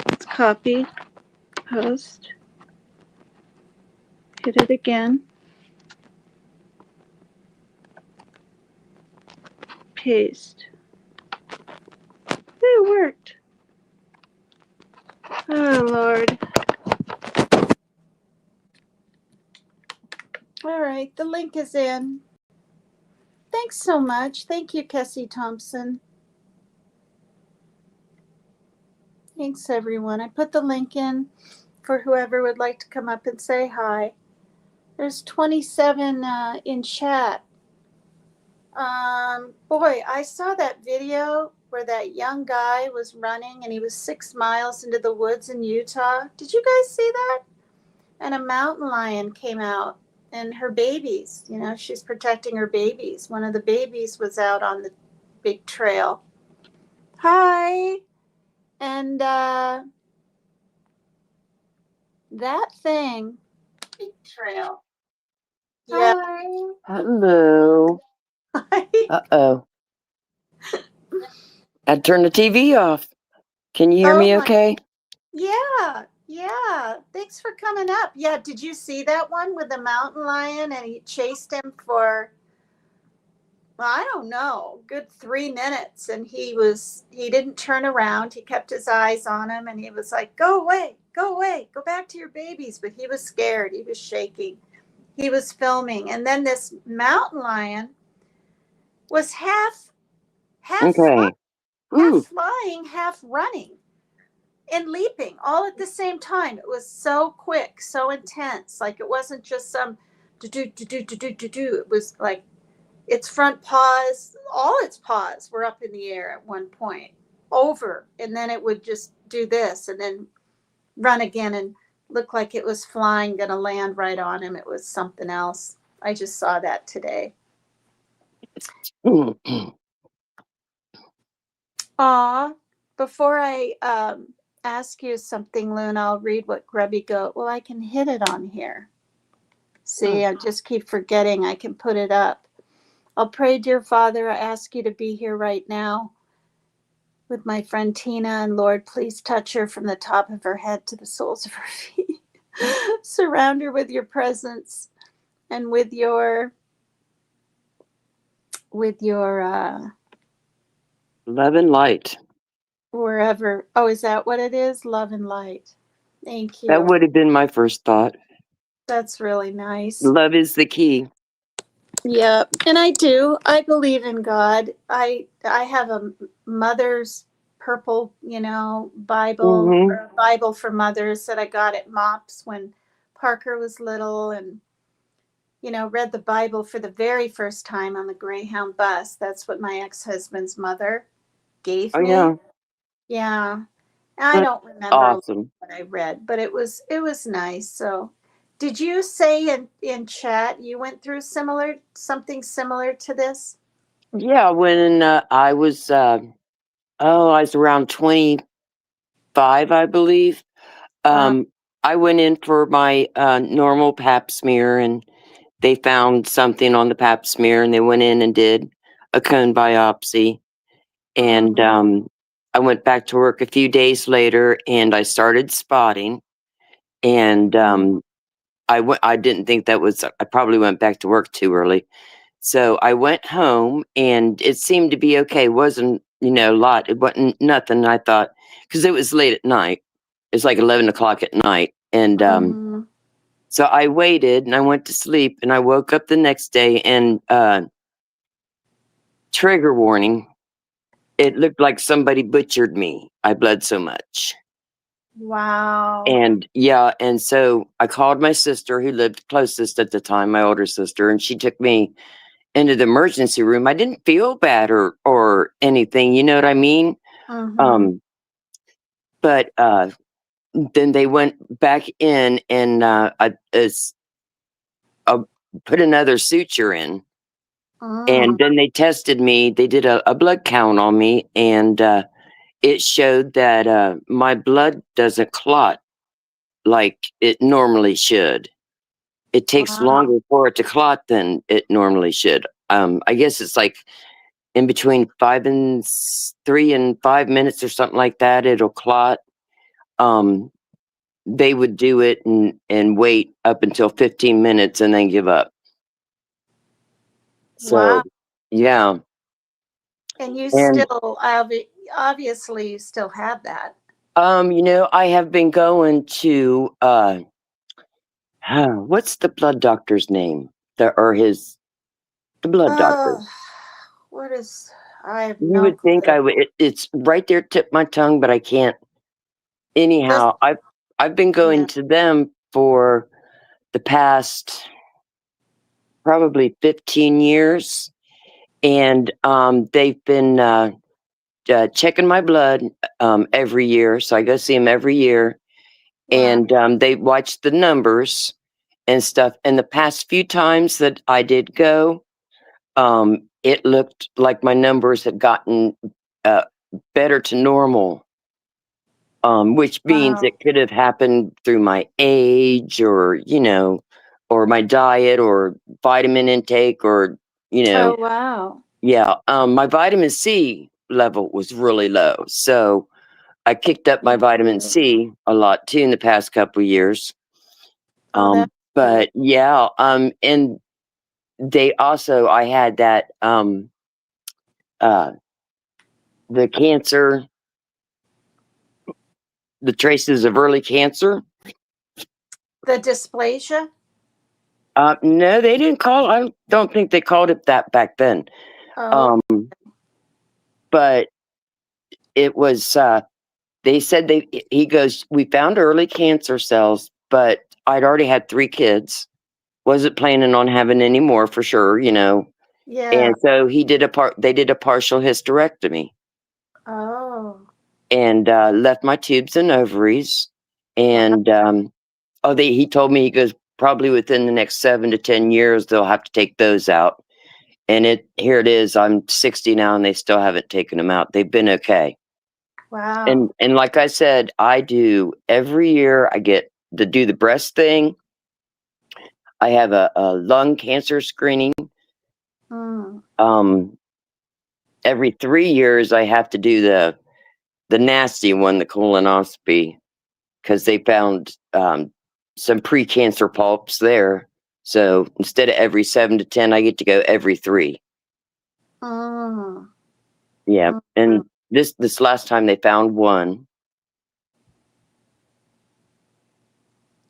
Let's copy. Post. Hit it again. Paste. It worked. Oh, Lord. All right, the link is in. Thanks so much. Thank you, Kessie Thompson. Thanks, everyone. I put the link in for whoever would like to come up and say hi. There's 27 in chat. Boy, I saw that video where that young guy was running and he was 6 miles into the woods in Utah. Did you guys see that? And a mountain lion came out and her babies, you know, she's protecting her babies. One of the babies was out on the big trail. Hi. And that thing, big trail. Yeah. Hi. Hello. Uh-oh. I turned the TV off. Can you hear me okay? Yeah. Thanks for coming up. Yeah, did you see that one with the mountain lion and he chased him for, well, I don't know, good 3 minutes, and he didn't turn around. He kept his eyes on him and he was like, go away, go back to your babies. But he was scared. He was shaking. He was filming. And then this mountain lion was half Okay. flying, half running and leaping all at the same time. It was so quick, so intense. Like it wasn't just some do. It was like its front paws, all its paws were up in the air at one point, over, and then it would just do this and then run again and look like it was flying, going to land right on him. It was something else. I just saw that today. Aw, before I ask you something, Loon, I'll read what Grubby Goat. Well, I can hit it on here. See, I just keep forgetting I can put it up. I'll pray, dear Father, I ask you to be here right now with my friend Tina, and Lord, please touch her from the top of her head to the soles of her feet. Surround her with your presence and with your love and light. Wherever. Oh, is that what it is? Love and light. Thank you. That would have been my first thought. That's really nice. Love is the key. Yeah, and I do. I believe in God. I have a mother's purple, Bible, or Bible for mothers that I got at MOPS when Parker was little, and read the Bible for the very first time on the Greyhound bus. That's what my ex-husband's mother gave me. Yeah. Yeah. I don't remember what I read, but it was nice. So, did you say in chat you went through something similar to this? Yeah, when I was around 25, I believe. I went in for my normal pap smear, and they found something on the pap smear, and they went in and did a cone biopsy. And I went back to work a few days later, and I started spotting. And I didn't think that was. I probably went back to work too early, so I went home, and it seemed to be okay. It wasn't a lot. It wasn't nothing. I thought, because it was late at night. It's like 11 o'clock at night, and so I waited, and I went to sleep, and I woke up the next day, and trigger warning. It looked like somebody butchered me. I bled so much. Wow. And and so I called my sister, who lived closest at the time, my older sister, and she took me into the emergency room. I didn't feel bad or anything, you know what I mean? But then they went back in and I put another suture in. And then they tested me. They did a blood count on me, and it showed that my blood doesn't clot like it normally should. it takes Wow. longer for it to clot than it normally should. I guess it's like in between 3 and 5 minutes or something like that, it'll clot. They would do it and wait up until 15 minutes and then give up. Wow. So, yeah. And you And, still, obviously, you still have that. I have been going to, what's the blood doctor's name? The blood doctor. Oh, what is, I have You no would think clue. I would, it's right there, tip my tongue, but I can't. Just, Anyhow, I've been yeah. going to them for the past probably 15 years, and they've been checking my blood every year. So I go see them every year, Wow. and they watch the numbers and stuff. And the past few times that I did go, it looked like my numbers had gotten uh, better to normal. Which means Wow. it could have happened through my age or, or my diet or vitamin intake or, you Oh, know, wow. yeah. My vitamin C level was really low. So I kicked up my vitamin Good. C a lot too in the past couple of years. Oh, that's good. But yeah, and they also, I had that, uh, the cancer, the traces of early cancer. The dysplasia? No, they didn't call. I don't think they called it that back then. Oh, Um, but it was. They said He goes. We found early cancer cells, but I'd already had 3 kids. Wasn't planning on having any more for sure, yeah. And so he did a part. They did a partial hysterectomy Oh, and left my tubes and ovaries. wow. And he told me, he goes, probably within the next 7 to 10 years they'll have to take those out. And here it is. I'm 60 now, and they still haven't taken them out. They've been okay. Wow. And like I said, I do every year. I get to do the breast thing. I have a lung cancer screening. Mm. Um, every 3 years, I have to do the nasty one, the colonoscopy, because they found some precancer polyps there. So instead of every 7 to 10, I get to go every 3. Mm. Yeah, Mm. and this last time they found one,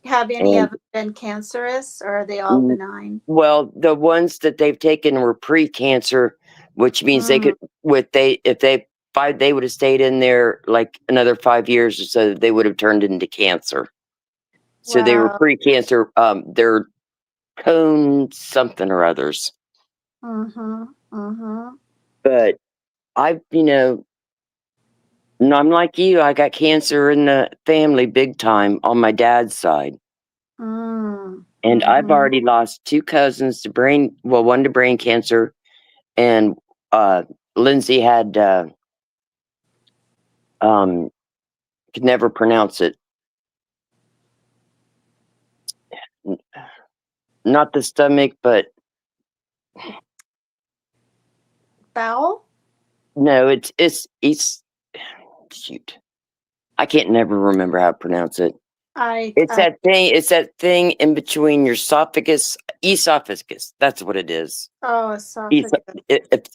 Have any and of them been cancerous, or are they all benign? well, the ones that they've taken were pre-cancer, which means they Mm. could, if they would have stayed in there like another 5 years or so, they would have turned into cancer. So they were Wow. pre-cancer. They're cone something or others. Mm-hmm. Mm-hmm. But I've, no, I'm like you. I got cancer in the family big time on my dad's side. Mm. And I've Mm-hmm. already lost 2 cousins to one to brain cancer, and Lindsay had could never pronounce it. Not the stomach, but Bowel? no, it's shoot. I can't never remember how to pronounce it. I, It's I, that thing. It's that thing in between your esophagus. That's what it is. oh, esophagus.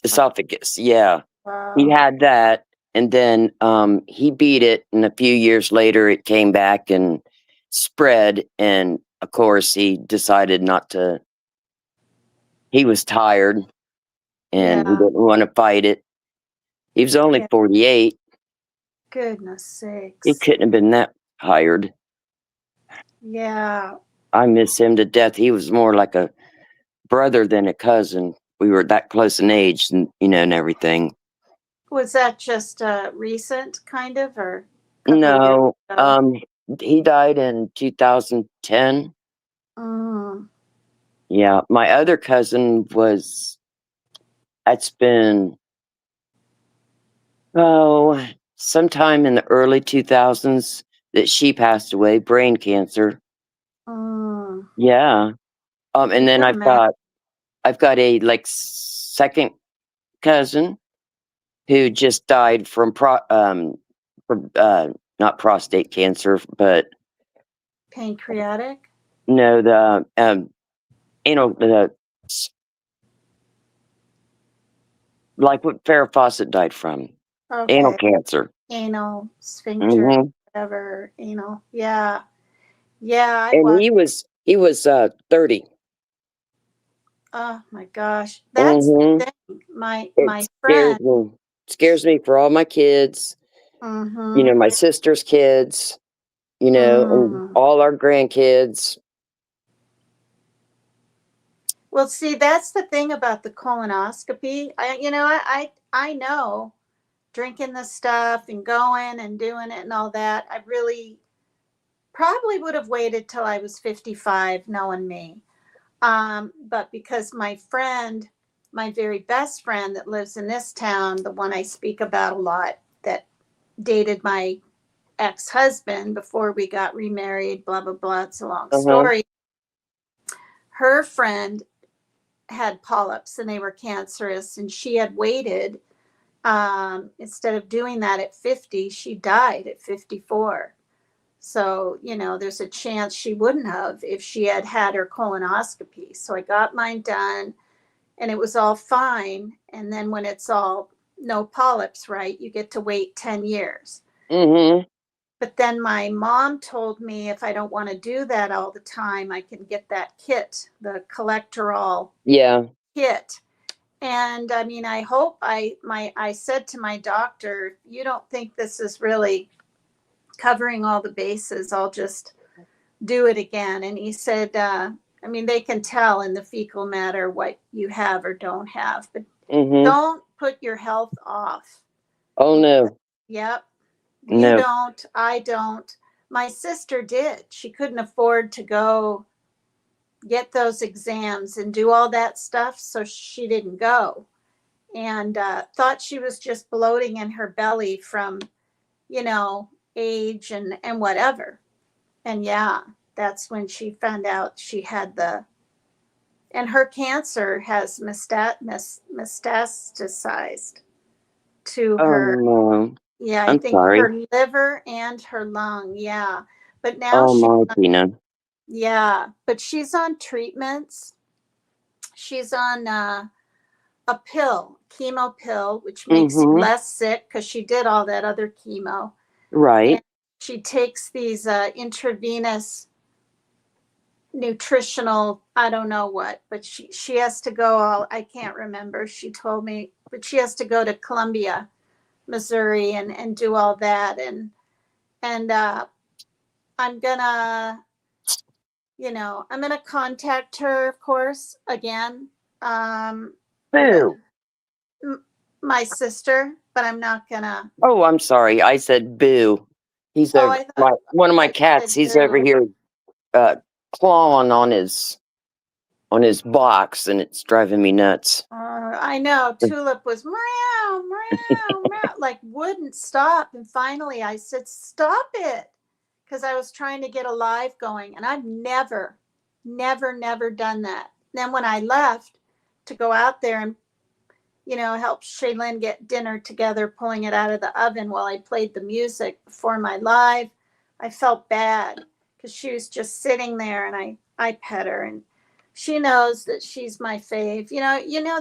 Esophagus. Yeah. He Wow. had that, and then he beat it, and a few years later it came back and spread, and of course he decided not to. He was tired and he Yeah. didn't want to fight it. He was only Yeah. 48. Goodness He sakes. couldn't have been that tired. Yeah. I miss him to death. He was more like a brother than a cousin. We were that close in age, and and everything. Was that just recent, kind of, or a couple years No, ago? he died in 2010. Mm. Yeah, my other cousin was. That's been sometime in the early 2000s that she passed away, brain cancer. Mm. Yeah. And then You're American. I've got a like second cousin who just died from not prostate cancer, but Pancreatic. no, the anal the like what Farrah Fawcett died from, anal Okay. cancer. Anal, sphincter, Hmm. whatever, anal. Yeah. Yeah, I And watched. he was 30. Oh my gosh. That's the Hmm. thing. My It friend. scares me for all my kids. You Mm-hmm. know, my sister's kids. You know, and Mm. all our grandkids. Well, see, that's the thing about the colonoscopy. I know drinking the stuff and going and doing it and all that. I really probably would have waited till I was 55, knowing me. But because my friend, my very best friend that lives in this town, the one I speak about a lot, that dated my ex husband before we got remarried, blah, blah, blah. It's a long Uh-huh. story. Her friend had polyps and they were cancerous, and she had waited. Instead of doing that at 50, she died at 54. So, there's a chance she wouldn't have if she had had her colonoscopy. So I got mine done and it was all fine. And then when it's all no polyps, right, you get to wait 10 years. Hmm. But then my mom told me if I don't want to do that all the time, I can get that kit, the cholesterol Yeah. kit. And I mean, I hope I said to my doctor, you don't think this is really covering all the bases, I'll just do it again. And he said, I mean, they can tell in the fecal matter what you have or don't have, but Hmm. don't put your health off. Oh Because, no. yep, you No. don't, I don't. My sister did. She couldn't afford to go get those exams and do all that stuff, so she didn't go. And thought she was just bloating in her belly from, you know, age and whatever. And yeah, that's when she found out she had and her cancer has metastasized to Oh her. no. Yeah, I I'm think sorry. her liver and her lung. Yeah. But now Oh my Tina. yeah, but she's on treatments. She's on a pill, chemo pill, which makes you Hmm. less sick because she did all that other chemo. And Right. she takes these intravenous nutritional, I don't know what, but she has to go all, I can't remember. She told me, but she has to go to Columbia, Missouri and do all that. And I'm gonna, I'm gonna contact her, of course, again. But Boo. my sister, but I'm not gonna. Oh, I'm sorry. I said boo. He's Oh, over I thought one of my I cats. said He's over boo. here clawing on his box, and it's driving me nuts. I know. Tulip was meow, meow, meow, like wouldn't stop. And finally I said, stop it. Because I was trying to get a live going. And I've never, never, never done that. Then when I left to go out there and, help Shaylin get dinner together, pulling it out of the oven while I played the music before my live, I felt bad because she was just sitting there and I pet her and she knows that she's my fave.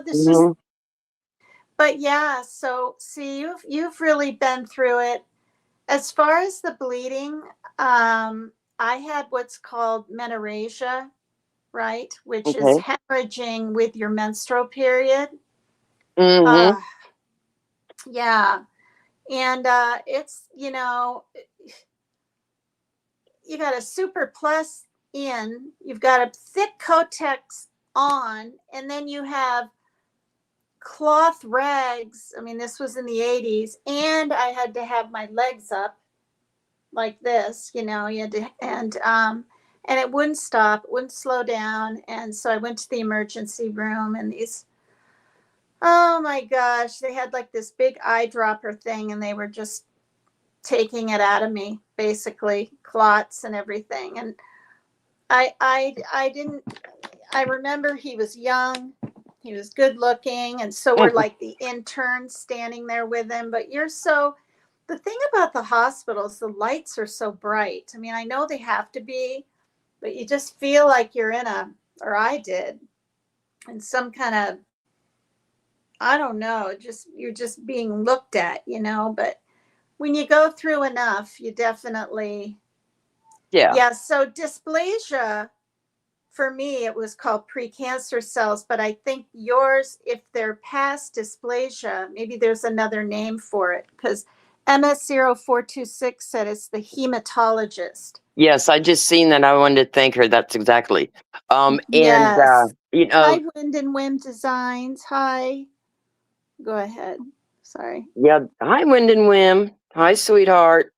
This is, Hmm. but yeah, so see, you've really been through it. As far as the bleeding, I had what's called menorrhagia, right, which is Okay. hemorrhaging with your menstrual period. Hmm. uh yeah. And it's, you got a super plus in, you've got a thick Kotex on, and then you have cloth rags. I mean, this was in the 80s, and I had to have my legs up like this, you had to, and it wouldn't stop, it wouldn't slow down. And so I went to the emergency room, and these, oh my gosh, they had like this big eyedropper thing, and they were just taking it out of me, basically clots and everything. And I didn't, I remember he was young, he was good looking, and so were like the interns standing there with him. But the thing about the hospitals, the lights are so bright. I mean, I know they have to be, but you just feel like you're or I did, in some kind of, I don't know, just you're just being looked at, but when you go through enough, you definitely, Yeah. yeah. So dysplasia, for me, it was called precancer cells, but I think yours, if they're past dysplasia, maybe there's another name for it, because MS0426 said it's the hematologist. Yes, I just seen that. I wanted to thank her. That's exactly. Yes. You Hi, know, Wind and Whim Designs. Hi. Go ahead. Sorry. yeah. Hi, Wind and Whim. Hi, sweetheart.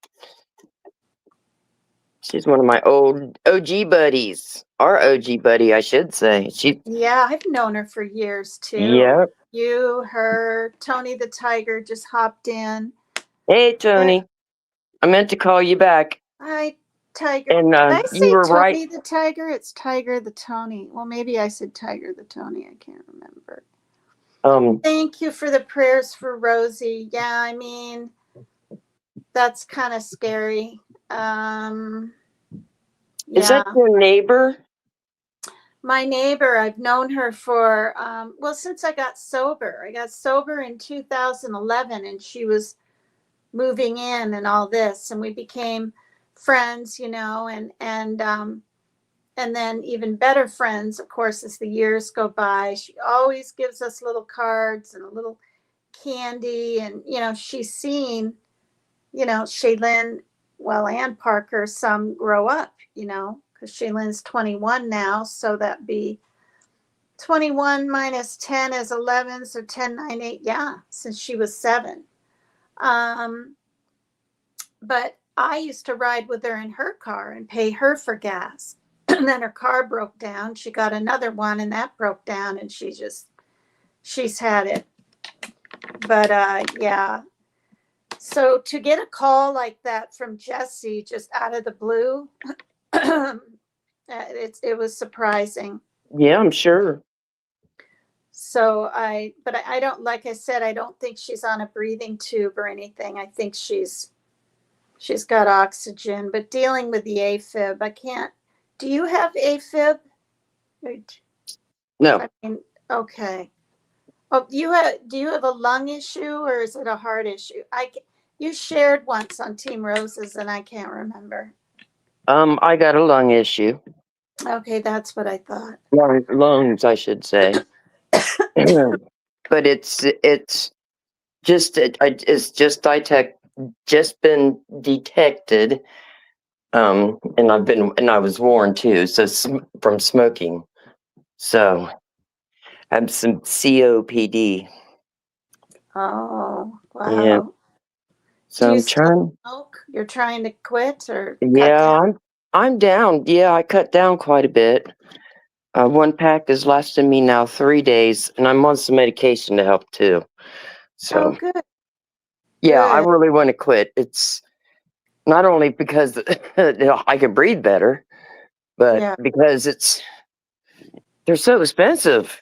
She's one of my old OG buddies. Our OG buddy, I should say. Yeah, I've known her for years too. Yeah. You, her, Tony the Tiger just hopped in. Hey, Yeah. Tony. I meant to call you back. Hi, Tiger. And Did I you say were right. Tony the Tiger? It's Tiger the Tony. Well, maybe I said Tiger the Tony. I can't remember. Thank you for the prayers for Rosie. Yeah, I mean, that's kind of scary. Is that Yeah. your neighbor? My neighbor, I've known her for, well, since I got sober. I got sober in 2011, and she was moving in and all this, and we became friends, and then even better friends, of course, as the years go by. She always gives us little cards and a little candy, and she's seen, Shaylin, well, and Parker, some grow up, because Shaylin's 21 now, so that'd be 21 minus 10 is 11, so 10, 9, 8, yeah, since she was 7. But I used to ride with her in her car and pay her for gas. And then her car broke down. She got another one, and that broke down, and she's had it. But yeah. So to get a call like that from Jesse just out of the blue, it was surprising. Yeah, I'm sure. So but I don't, like I said, I don't think she's on a breathing tube or anything. I think she's got oxygen, but dealing with the AFib, I can't. Do you have AFib? No. I mean, okay. Oh, do you have a lung issue, or is it a heart issue? You shared once on Team Roses, and I can't remember. I got a lung issue. Okay, that's what I thought. Lungs, I should say. But it's just just been detected. And I was warned too. So from smoking. So I'm some COPD. Oh, wow. Yeah. So Do you I'm trying. smoke? You're trying to quit or cut Yeah, down? I'm down. Yeah, I cut down quite a bit. One pack is lasting me now 3 days, and I'm on some medication to help too. Oh, So good. yeah, I Good. really want to quit. It's not only because I can breathe better, but Yeah. because they're so expensive.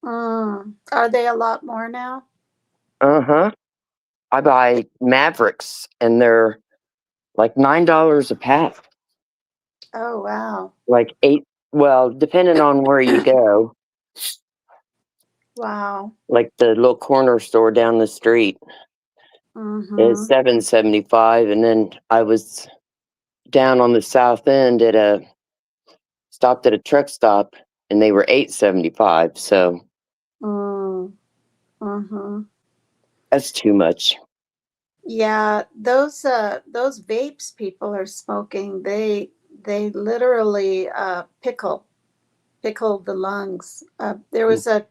Are they a lot more now? Uh-huh. I buy Mavericks, and they're like $9 a pack. Oh, wow. Like 8, well, depending on where you go. Wow. Like the little corner store down the street is Mm-hmm. $7.75, and then I was down on the south end stopped at a truck stop, and they were $8.75. So Mm-hmm. that's too much. Yeah, those vapes people are smoking, they literally pickle the lungs. There was a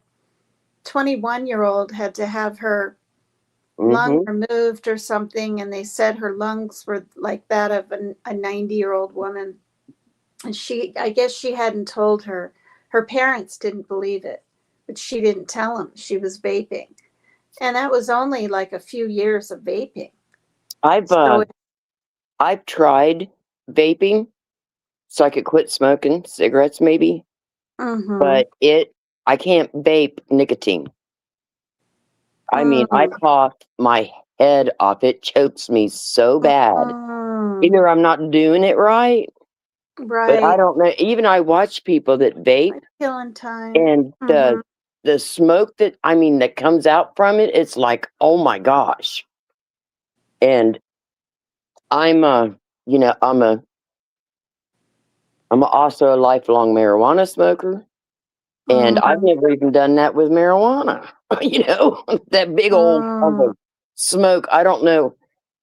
21-year-old had to have her lung Mm-hmm. removed or something, and they said her lungs were like that of a 90-year-old woman. And I guess she hadn't told her parents didn't believe it, but she didn't tell them she was vaping. And that was only like a few years of vaping. So I've tried vaping so I could quit smoking cigarettes maybe. Mm-hmm. but I can't vape nicotine. I mean, I Mm-hmm. cough my head off. It chokes me so bad. Mm. Either I'm not doing it right, but I Right. don't know. Even I watch people that vape Like killing time. and Mm-hmm. the smoke that comes out from it, it's like, oh my gosh. And I'm you know, I'm also a lifelong marijuana smoker. And I've Mm-hmm. never even done that with marijuana. That big old clump Mm. of smoke. I don't know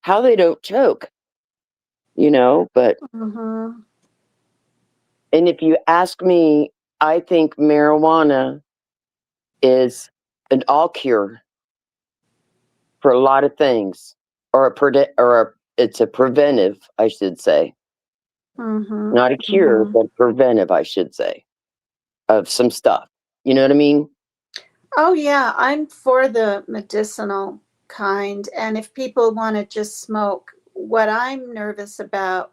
how they don't choke, but Mm-hmm. and if you ask me, I think marijuana is an all cure for a lot of things, or it's a preventive, I should say, Mm-hmm. not a cure, Mm-hmm. but preventive, I should say, of some stuff. You know what I mean? Oh yeah, I'm for the medicinal kind. And if people want to just smoke, what I'm nervous about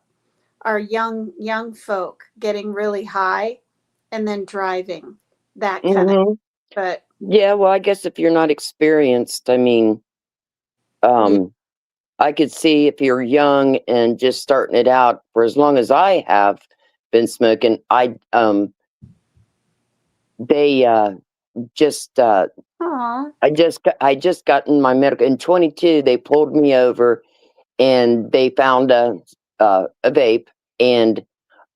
are young folk getting really high and then driving, that kind of. Hmm. But Yeah, well, I guess if you're not experienced, I mean, yeah. um, I could see if you're young and just starting it out for as long as I have been smoking, they just Aw. I just gotten my medical in 22. They pulled me over and they found a vape, and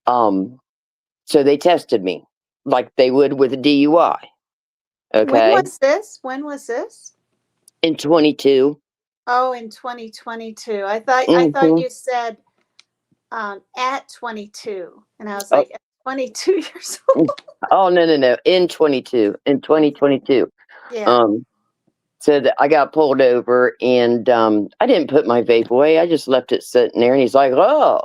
um so they tested me like they would with a DUI. When Okay, was this? When was this? in 22. Oh, in 2022. I thought Mm-hmm. you said at 22, and I was like, at 22 years old. Oh, no. In 22, in Okay. 2022. Yeah. Um, so that I got pulled over and I didn't put my vape away. I just left it sitting there and he's like, "Oh."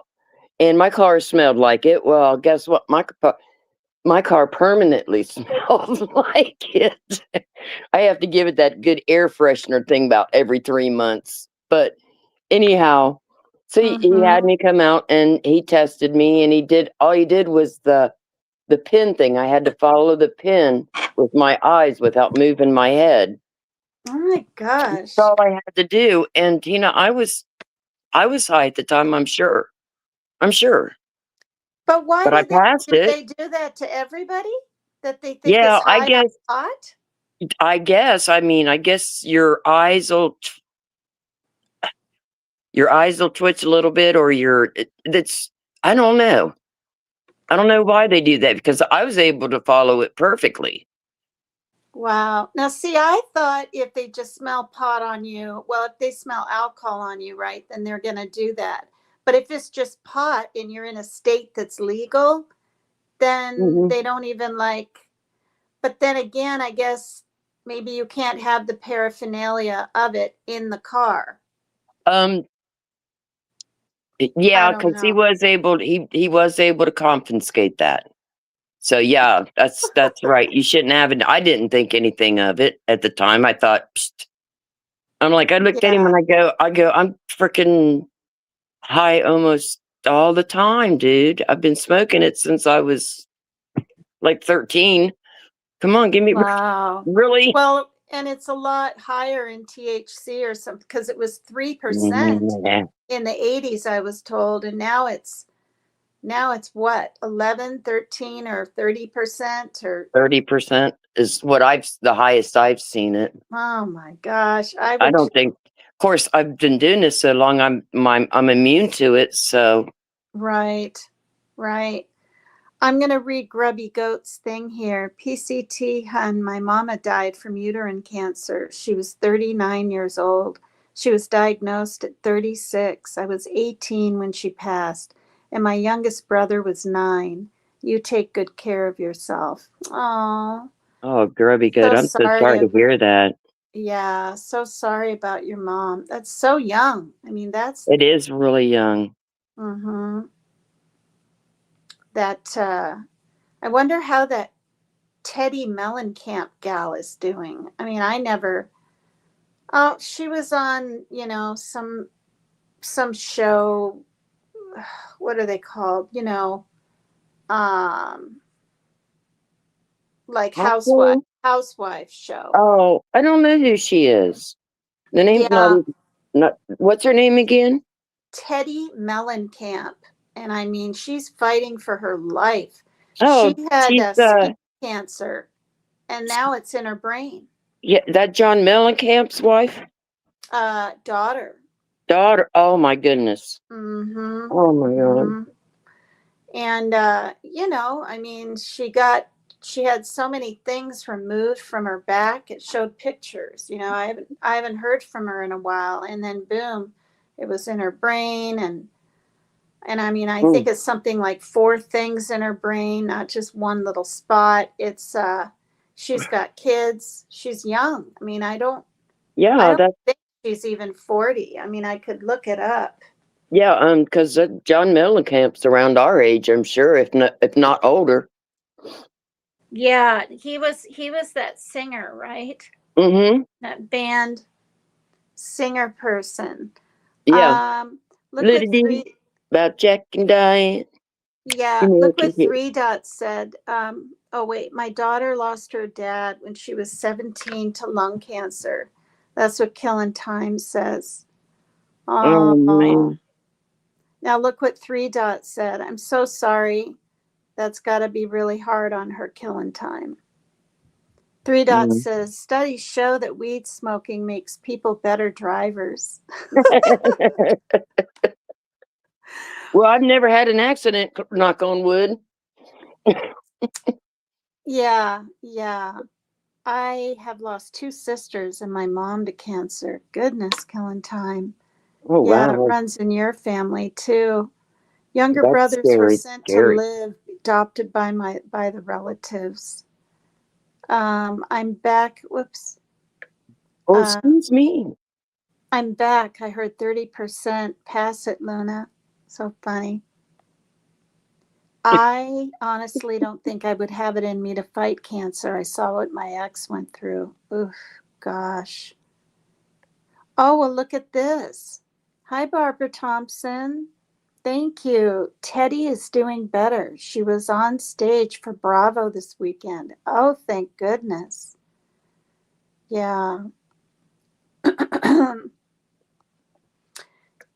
And my car smelled like it. Well, guess what? My car permanently smells like it. I have to give it that good air freshener thing about every 3 months. But anyhow, so he had Mm-hmm. me come out and he tested me and all he did was the pin thing. I had to follow the pin with my eyes without moving my head. Oh my That's gosh. all I had to do. And I was high at the time, I'm sure. I'm sure. But why But I do they passed do it. they do that to everybody that they think is Yeah, I high on guess pot? I mean, I guess your eyes will twitch a little bit or that's I don't know. I don't know why they do that because I was able to follow it perfectly. Wow. Now, see, I thought if they just smell pot on you, well, if they smell alcohol on you, right, then they're going to do that. But if it's just pot and you're in a state that's legal, then Mhm. they don't even like. But then again, I guess maybe you can't have the paraphernalia of it in the car. Um I yeah, don't because know. he was able to confiscate that. So yeah, that's right. You shouldn't have it. I didn't think anything of it at the time. I thought, "Psst." I'm like, I looked at him Yeah. and I'm freaking high almost all the time, dude. I've been smoking it since I was like 13. Come on, give me Wow. really. Well, and it's a lot higher in THC or something because it was 3% Nah, in the 80s, I was told, and now it's what, 11, 13, or 30%, or 30% is the highest I've seen it. oh my gosh, I I would. don't think. Of course, I've been doing this so long. I'm immune to it. So. Right, right. I'm going to read Grubby Goat's thing here. PCT, hun, my mama died from uterine cancer. She was 39 years old. She was diagnosed at 36. I was 18 when she passed, and my youngest brother was 9. You take good care of yourself. Oh, Oh, grubby good. so I'm so sorry. sorry to hear that. Yeah, so sorry about your mom. That's so young. I mean, that's It is really young. mm-hmm, that. I wonder how that Teddy Mellencamp gal is doing. I mean, I never. Oh, she was on, some show. What are they called? Um, like Okay. housewife show. Oh, I don't know who she is. The name's Yeah, not, what's her name again? Teddy Mellencamp. And I mean, she's fighting for her life. She Oh, had she's, skin cancer, and now it's in her brain. yeah, that John Mellencamp's wife? Daughter. Daughter. Oh my goodness. Mm-hmm. Oh my God. Mm-hmm. And I mean, she had so many things removed from her back. It showed pictures. I haven't heard from her in a while, and then boom, it was in her brain. And I mean, I Mm. think it's something like four things in her brain, not just one little spot. It's she's got kids. She's young. I mean, I Yeah, don't that, think she's even 40. I mean, I could look it up. yeah, because John Mellencamp's around our age, I'm sure, if not older. Yeah, he was that singer, right? Mm-hmm. That band singer person. Yeah. Look Little what D three about Jack and Diane. yeah, You know, look can what hear. three dots said. Oh wait, my daughter lost her dad when she was 17 to lung cancer. That's what Killing Time says. Oh Oh, man. now look what three dots said. I'm so sorry. That's got to be really hard on her. Killing Time. Three dots Mm. says studies show that weed smoking makes people better drivers. Well, I've never had an accident, knock on wood. Yeah, yeah. I have lost two sisters and my mom to cancer. Goodness, Killing Time. Oh Yeah, it wow. runs in your family too. Younger That's brothers were scary. sent to Scary. live, adopted by the relatives. I'm back. Whoops. Oh, Uh, excuse me. I'm back. I heard 30%. Pass it, Luna. So funny. I honestly don't think I would have it in me to fight cancer. I saw what my ex went through. Oof, gosh. Oh, well, look at this. Hi, Barbara Thompson. Thank you. Teddy is doing better. She was on stage for Bravo this weekend. Oh, thank goodness. Yeah.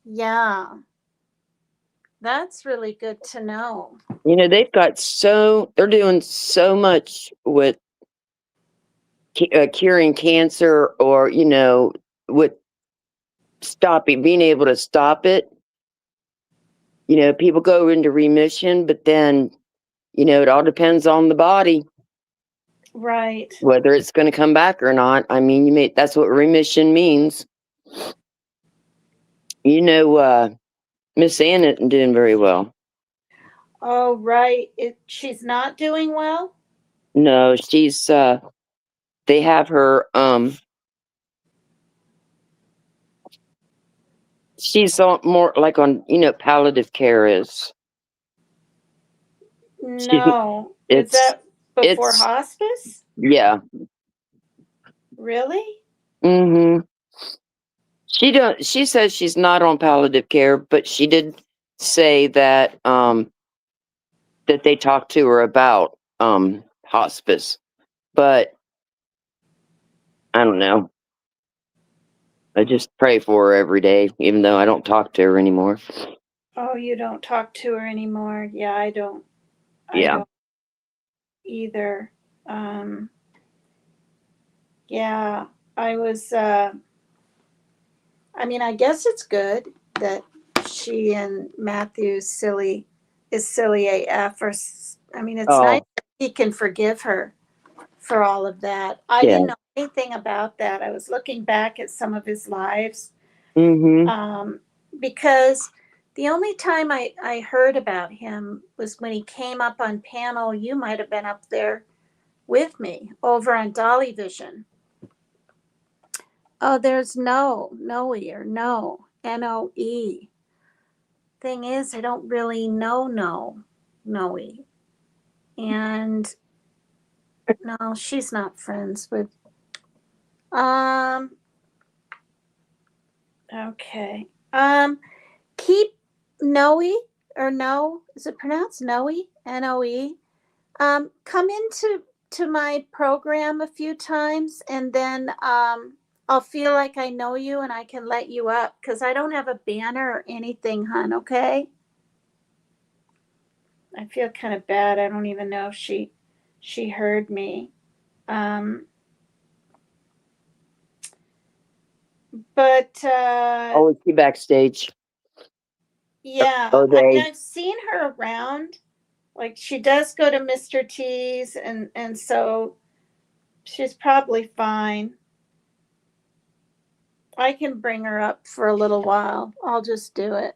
Yeah. That's really good to know. They're doing so much with curing cancer, or, with being able to stop it. People go into remission, but then, it all depends on the body, Right. whether it's going to come back or not. I mean, that's what remission means. Miss Ann isn't doing very well. Oh, right. She's not doing well? No, they have her, she's more like on, palliative care is. She's, No. Is it's, that before it's, hospice? yeah. Really? Mm-hmm. She says she's not on palliative care, but she did say that they talked to her about, hospice. But I don't know. I just pray for her every day, even though I don't talk to her anymore. Oh, you don't talk to her anymore. Yeah, I don't. I Yeah. don't either. Um, yeah, I was. I mean, I guess it's good that she and Matthew silly AF. I mean, it's nice Oh, that he can forgive her for all of that. I yeah. didn't know anything about that. I was looking back at some of his lives, Mm-hmm. um, because the only time I heard about him was when he came up on panel. You might have been up there with me over on Dolly Vision. Oh, there's Noe or no, Noe. Thing is, I don't really know Noe. And no, she's not friends with. Um, okay. Keep Noe or no, is it pronounced Noe? Noe. Come into to my program a few times, and then I'll feel like I know you and I can let you up, because I don't have a banner or anything, hon, okay? I feel kind of bad. I don't even know if she heard me. But Oh, is she backstage? yeah, Oh, I mean, they. I've seen her around. Like, she does go to Mr. T's, and so she's probably fine. I can bring her up for a little while. I'll just do it.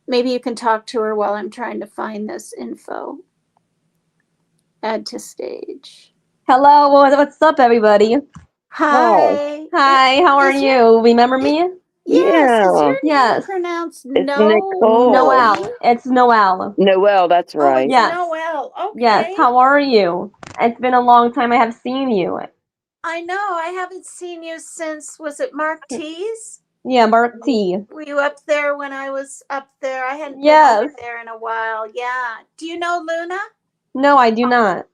Maybe you can talk to her while I'm trying to find this info. Add to stage. Hello, what's up, everybody? Hi. Hi, how are Is your- you? Remember me? Yes. Is Yeah, your name Yes. pronounced it's No? Nicole. Noel. It's Noel. Noel, that's Oh, right. it's Yes. Noel. Okay. Yes, how are you? It's been a long time I have seen you. I know. I haven't seen you since, was it Mark T's? Yeah, Mark T. Were you up there when I was up there? I hadn't been Yes. up there in a while. Yeah. Do you know Luna? No, I do not.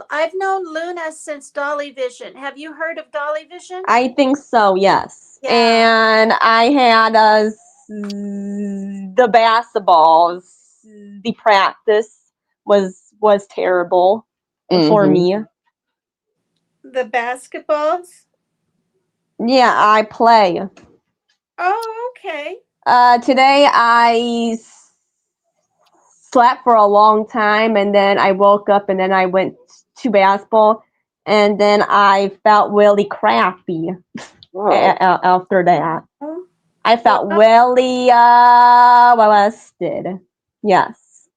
I've known Luna since Dolly Vision. Have you heard of Dolly Vision? I think so, yes. Yeah. And I had the basketballs. The practice was terrible for Mhm. me. The basketballs? Yeah, I play. Oh, okay. Today I slept for a long time, and then I woke up, and then I went to basketball, and then I felt really crappy Oh, after that. Oh, I felt well, really molested. Yes,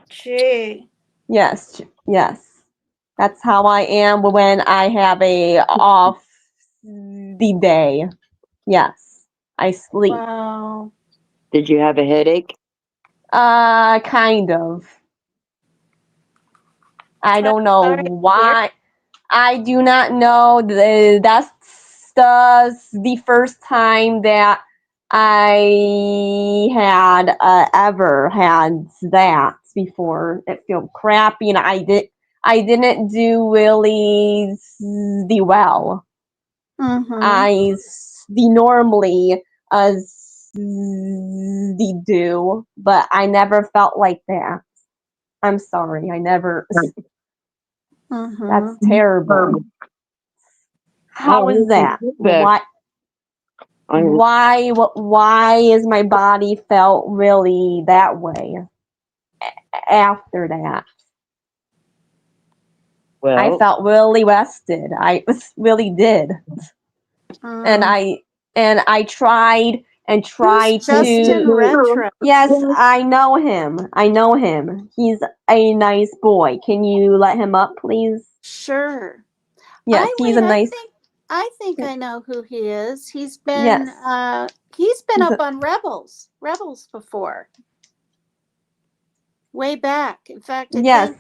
gee. yes, yes. That's how I am when I have a off the day. Yes, I sleep. Wow. did you have a headache? Kind of. I don't know Sorry to hear. why. I do not know. That's the first time that I had ever had that before. It felt crappy, and I didn't do really the well. Mm-hmm. I the normally the do, but I never felt like that. I'm sorry. I never. Mm-hmm. That's terrible. How is that? Why? Why is my body felt really that way after that? I Well, felt really rested. I really did, and I tried and tried Who's Justin to. Retro? Yes, I know him. I know him. He's a nice boy. Can you let him up, please? Sure. Yes, he's a nice. I think I know who he is. He's been Yes. he's been He's up a- on Rebels before. Way back. In fact, I Yes. think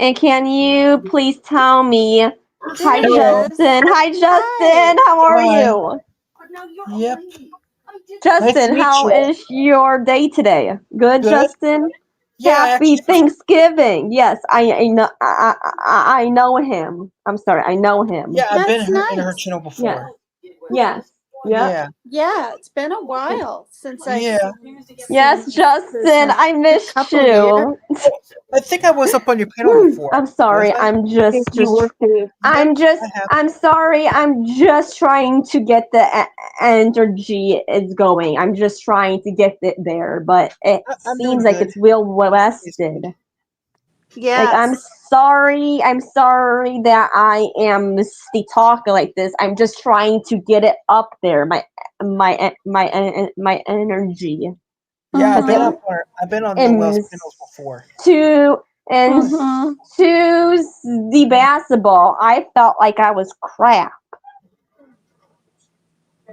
And can you please tell me? Hi, there he Hello. is. Justin. Hi, Justin. Hi. How are Hi. you? Yep. Justin, meet how you. is your day today? Good, Good. Justin? Yeah, Happy actually, Thanksgiving. Yes, I know I know him. I'm sorry, I know him. yeah, I've been That's in her nice. channel before. Yes. Yep. Yeah. Yeah, it's been a while since I've Yeah. Yes, seen Justin, I missed couple years. you. I think I was up on your panel before. I'm sorry. Was I? I'm just you were too. I have. I'm sorry. I'm just trying to get the energy is going. I'm just trying to get it there, but it I'm seems doing like good. it's real wasted. Like I'm Yes. sorry. I'm sorry that I am the talker like this. I'm just trying to get it up there. My energy. Yeah, Mhm. I've been on Noel's And panels before. to Mhm. to the basketball, I felt like I was crap.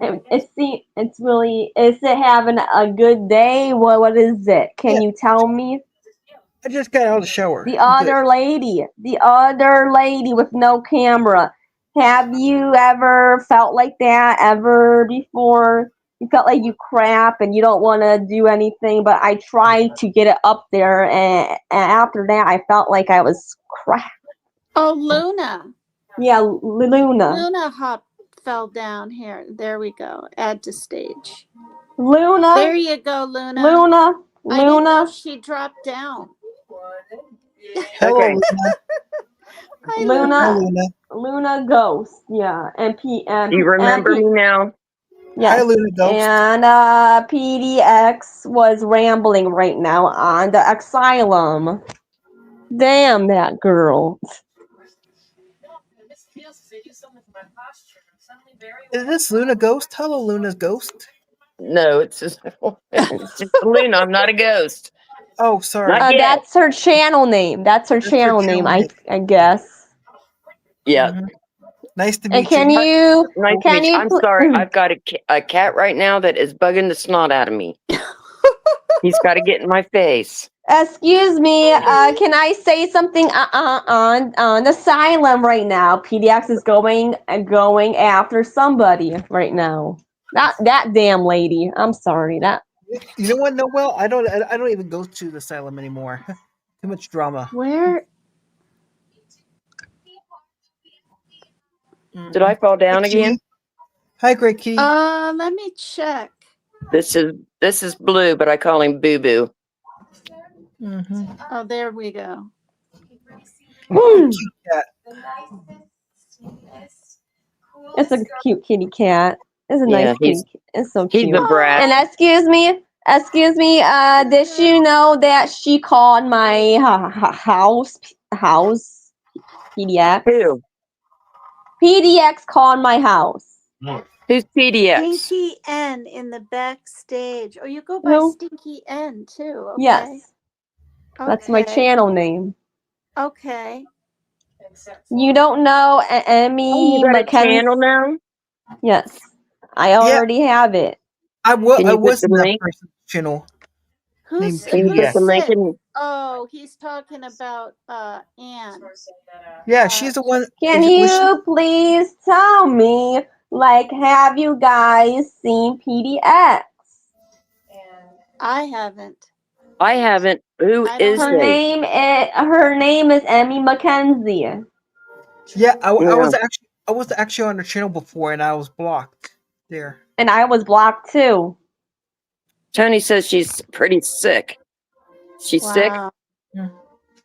It's really, is it having a good day? What is it? Can Yeah, you tell me? I just got out of the shower. The I'm good. other lady with no camera. Have you ever felt like that ever before? you felt like you crap and you don't want to do anything. But I tried to get it up there, and after that, I felt like I was crap. Oh, Luna. Yeah, Luna. Luna Hop fell down here. There we go. Add to stage. Luna. There you go, Luna. Luna. I didn't know Luna. she dropped down. Hello, Okay. Luna. Hi, Hi, Luna. Luna. Luna Ghost. Yeah, and Do you remember me now? Yes. Hi, Luna Ghost. And PDX was rambling right now on the asylum. Damn that girl. Is this Luna Ghost? Hello, Luna's Ghost. No, it's just Luna. I'm not a ghost. Oh, sorry. Not yet. That's her channel name. That's her That's her channel name, channel I guess. Yeah. Mhm. Nice to And meet can you. you? Nice to Can meet you. you? I'm sorry. I've got a cat right now that is bugging the snot out of me. He's got to get in my face. Excuse me. Can I say something on asylum right now? PDX is going after somebody right now. Not that damn lady. I'm sorry. That. You know what, Noel? I don't even go to the asylum anymore. Too much drama. Where? Did I fall down Hi, again? Key. Hi, Great Key. Let me check. This is Blue, but I call him Boo Boo. Oh, there we go. Cute cat. It's a cute kitty cat. It's a Yeah, nice kitty. It's so He's cute. a brat. And excuse me. Did you know that she called my house PDX? Who? PDX called my house. Who's PDX? Stinky N in the backstage. Oh, you go by Who? Stinky N too. Okay. Yes, that's my Okay. channel name. Okay. You don't know Oh, Emmy you got a Mackenzie? channel now? Yes, I already have it. I Can you put was the in that link? person's channel. Who's Can you put the who's link it? in? Oh, he's talking about Anne. Yeah, she's the one. Can was you please tell me, like, have you guys seen PDX? I haven't. I haven't. Who I don't is Her know. he? name is Emmy Mackenzie. Yeah, I Yeah. was actually on her channel before, and I was blocked there. And I was blocked too. Tony says she's pretty sick. She's sick? Wow.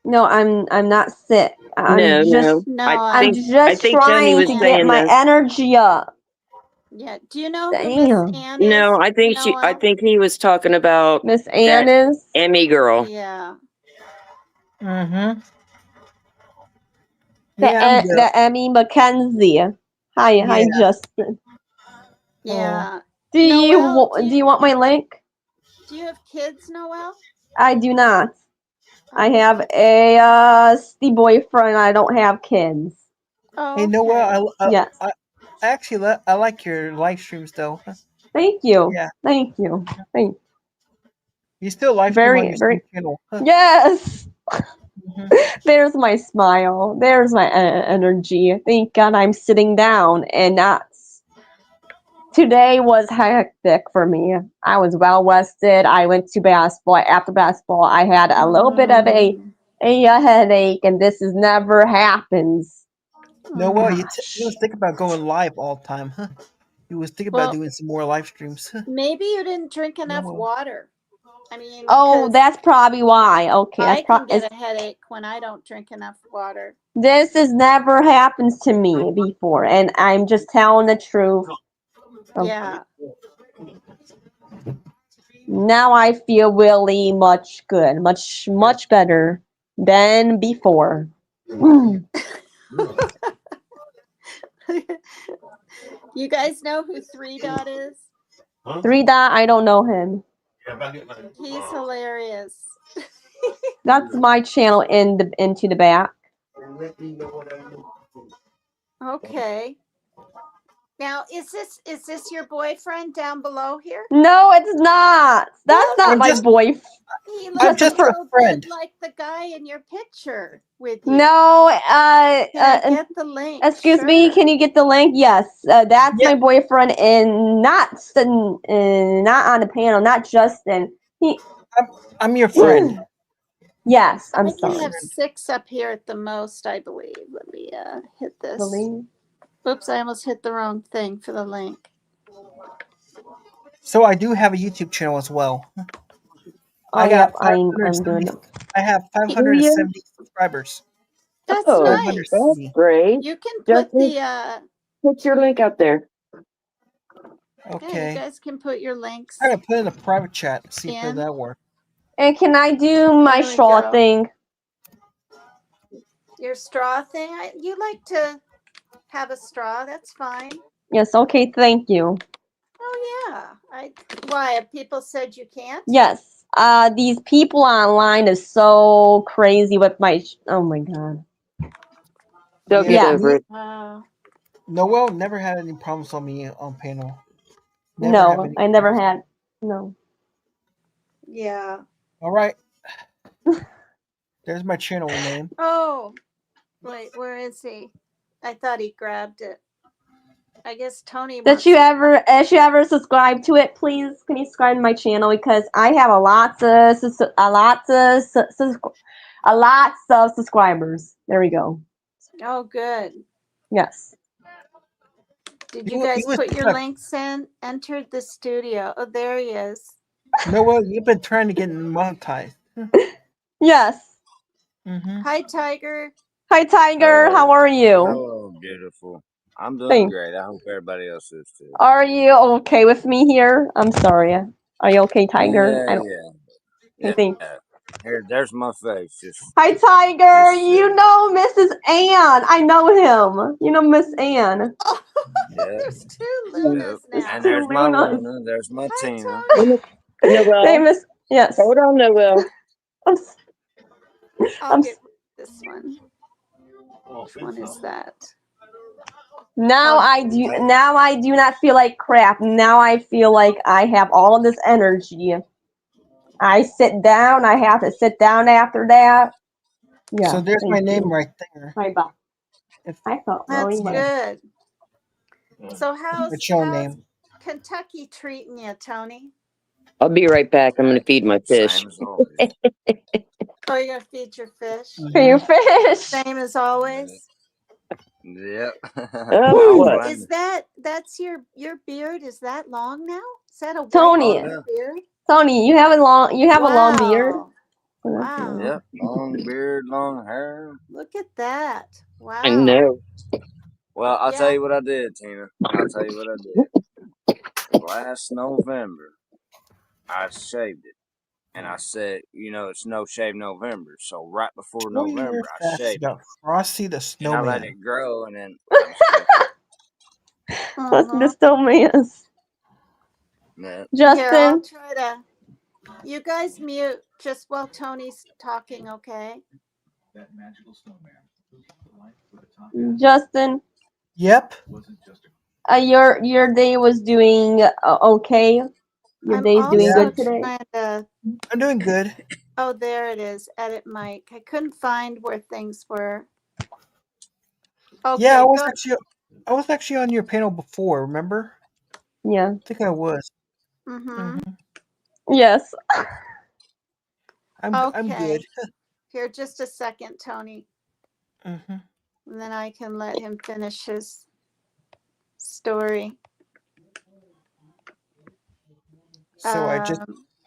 No, I'm not sick. No. No, I'm I just think Tony trying was to get saying my this. energy up. Yeah. Do you know who Damn. Miss Anne is? No, I think Noel? he was talking about Miss Ann that is Emmy girl. Yeah. Mm-hmm. Yeah, I'm good. the Emmy Mackenzie. Hi, Yeah. Justin. Yeah. Do you Noel, do you want my link? Do you have kids, Noel? I do not. I have a the boyfriend. I don't have kids. Oh, Hey, okay. Noel, Yes. I actually I like your live streams though. Thank you. Yeah. Thank you. Thank. You still live stream on your Very. same channel. Yes. Mhm. There's my smile. There's my energy. Thank God I'm sitting down and not. Today was hectic for me. I was well rested. I went to basketball. After basketball, I had a little bit of a headache, and this is never happens. Noel, you Gosh. was thinking about going live all the time, huh? You was thinking Well, about doing some more live streams. Maybe you didn't drink enough Noel. water. I mean, Oh, 'cause that's probably why. Okay, I that's can get a headache when I don't drink enough water. this has never happened to me before, and I'm just telling the truth. Yeah. Now I feel really much good, much better than before. You guys know who 3 Dot is? 3 Dot, I don't know him. He's hilarious. That's my channel into the back. Okay. Now, is this your boyfriend down below here? No, it's not. That's Well, not I'm my just- boyfriend. He I'm looks just a a little friend. bit like the guy in your picture with you. No, Can I get the link? excuse me, Sure. can you get the link? Yes, that's Yeah. my boyfriend, and not on the panel, not Justin. I'm your friend. Yes, I'm I can sorry. have 6 up here at the most, I believe. Let me hit this. The link? Oops, I almost hit the wrong thing for the link. So I do have a YouTube channel as well. Oh, yep, I'm doing it. I have 570 subscribers. That's Oh, nice. that's great. You can put Justin, the put your link out there. yeah, Okay. you guys can put your links. I'm gonna put it in a private chat. See if In. that works. And can I do my There we straw go. thing? Your straw thing. You like to have a straw? That's fine. Yes, okay, thank you. Oh yeah. Why have people said you can't? Yes, these people online is so crazy with my. Oh my god. They'll get Yeah. over it. Wow. Noel never had any problems on me on panel. Never have No, any I never problems. had. No. Yeah. All right. There's my channel name. Oh, wait, where is he? I thought he grabbed it. I guess Tony wants. Did you ever subscribe to it? Please, can you subscribe to my channel because I have a lot of subscribers. There we go. Oh, good. Yes. Did He you wa- guys he was put your trying- links in? Entered the studio. Oh, there he is. Noel, you've been trying to get monetized. Yes. Mm-hmm. Hi, Tiger. Hi, Tiger. Hello. How are you? Hello, beautiful. I'm doing Thanks. great. I hope everybody else is too. Are you okay with me here? I'm sorry. Are you okay, Tiger? I Yeah, don't. yeah. I think. Yeah. Here, there's my face. Hi, Tiger. Just You know Mrs. Ann. I know him. You know Miss Ann. Oh, yeah. there's 2 Yep. Lunas now. And there's my Lunas. Luna. There's my Hi, Tina. Tony. Hey, Noel, Miss. Yes. hold on, Noel. I'm, I'll I'm, get this one. Which one is that? now Oh. I do. Now I do not feel like crap. Now I feel like I have all of this energy. I sit down. I have to sit down after that. Yeah. So there's my thank name you. right there. Hi, Bob. If I felt That's really well. good. So how's my channel name. Kentucky treating you, Tony? I'll be right back. I'm going to feed my fish. Same as always. Oh, you're gonna feed your fish? For your fish. Same as always. Yep. Oh, I'll what? find Is it. that's your beard? Is that long now? Is that a white Tony. Oh, yeah. beard? Tony, you have a long beard. Wow. Yep. Long beard, long hair. Look at that. Wow. I know. Well, I'll Yeah. tell you what I did, Tina. I'll tell you what I did. Last November, I shaved it. And I said, it's No Shave November. So right before 20 years November, I facts shaved it. about Frosty the And I let Snowman. it grow, and then I just kept it. What's the still man's? Yeah. Here, I'll Justin. try to. You guys mute just while Tony's talking, okay? Justin. Yep. Your day was doing okay. Your I'm day's doing also good today. trying to. I'm doing good. Oh, there it is. Edit mic. I couldn't find where things were. Okay, Yeah, go. I was actually on your panel before, remember? Yeah. I think I was. Mm-hmm. Yes. I'm Okay. good. Here, just a second, Tony. Mm-hmm. And then I can let him finish his story. So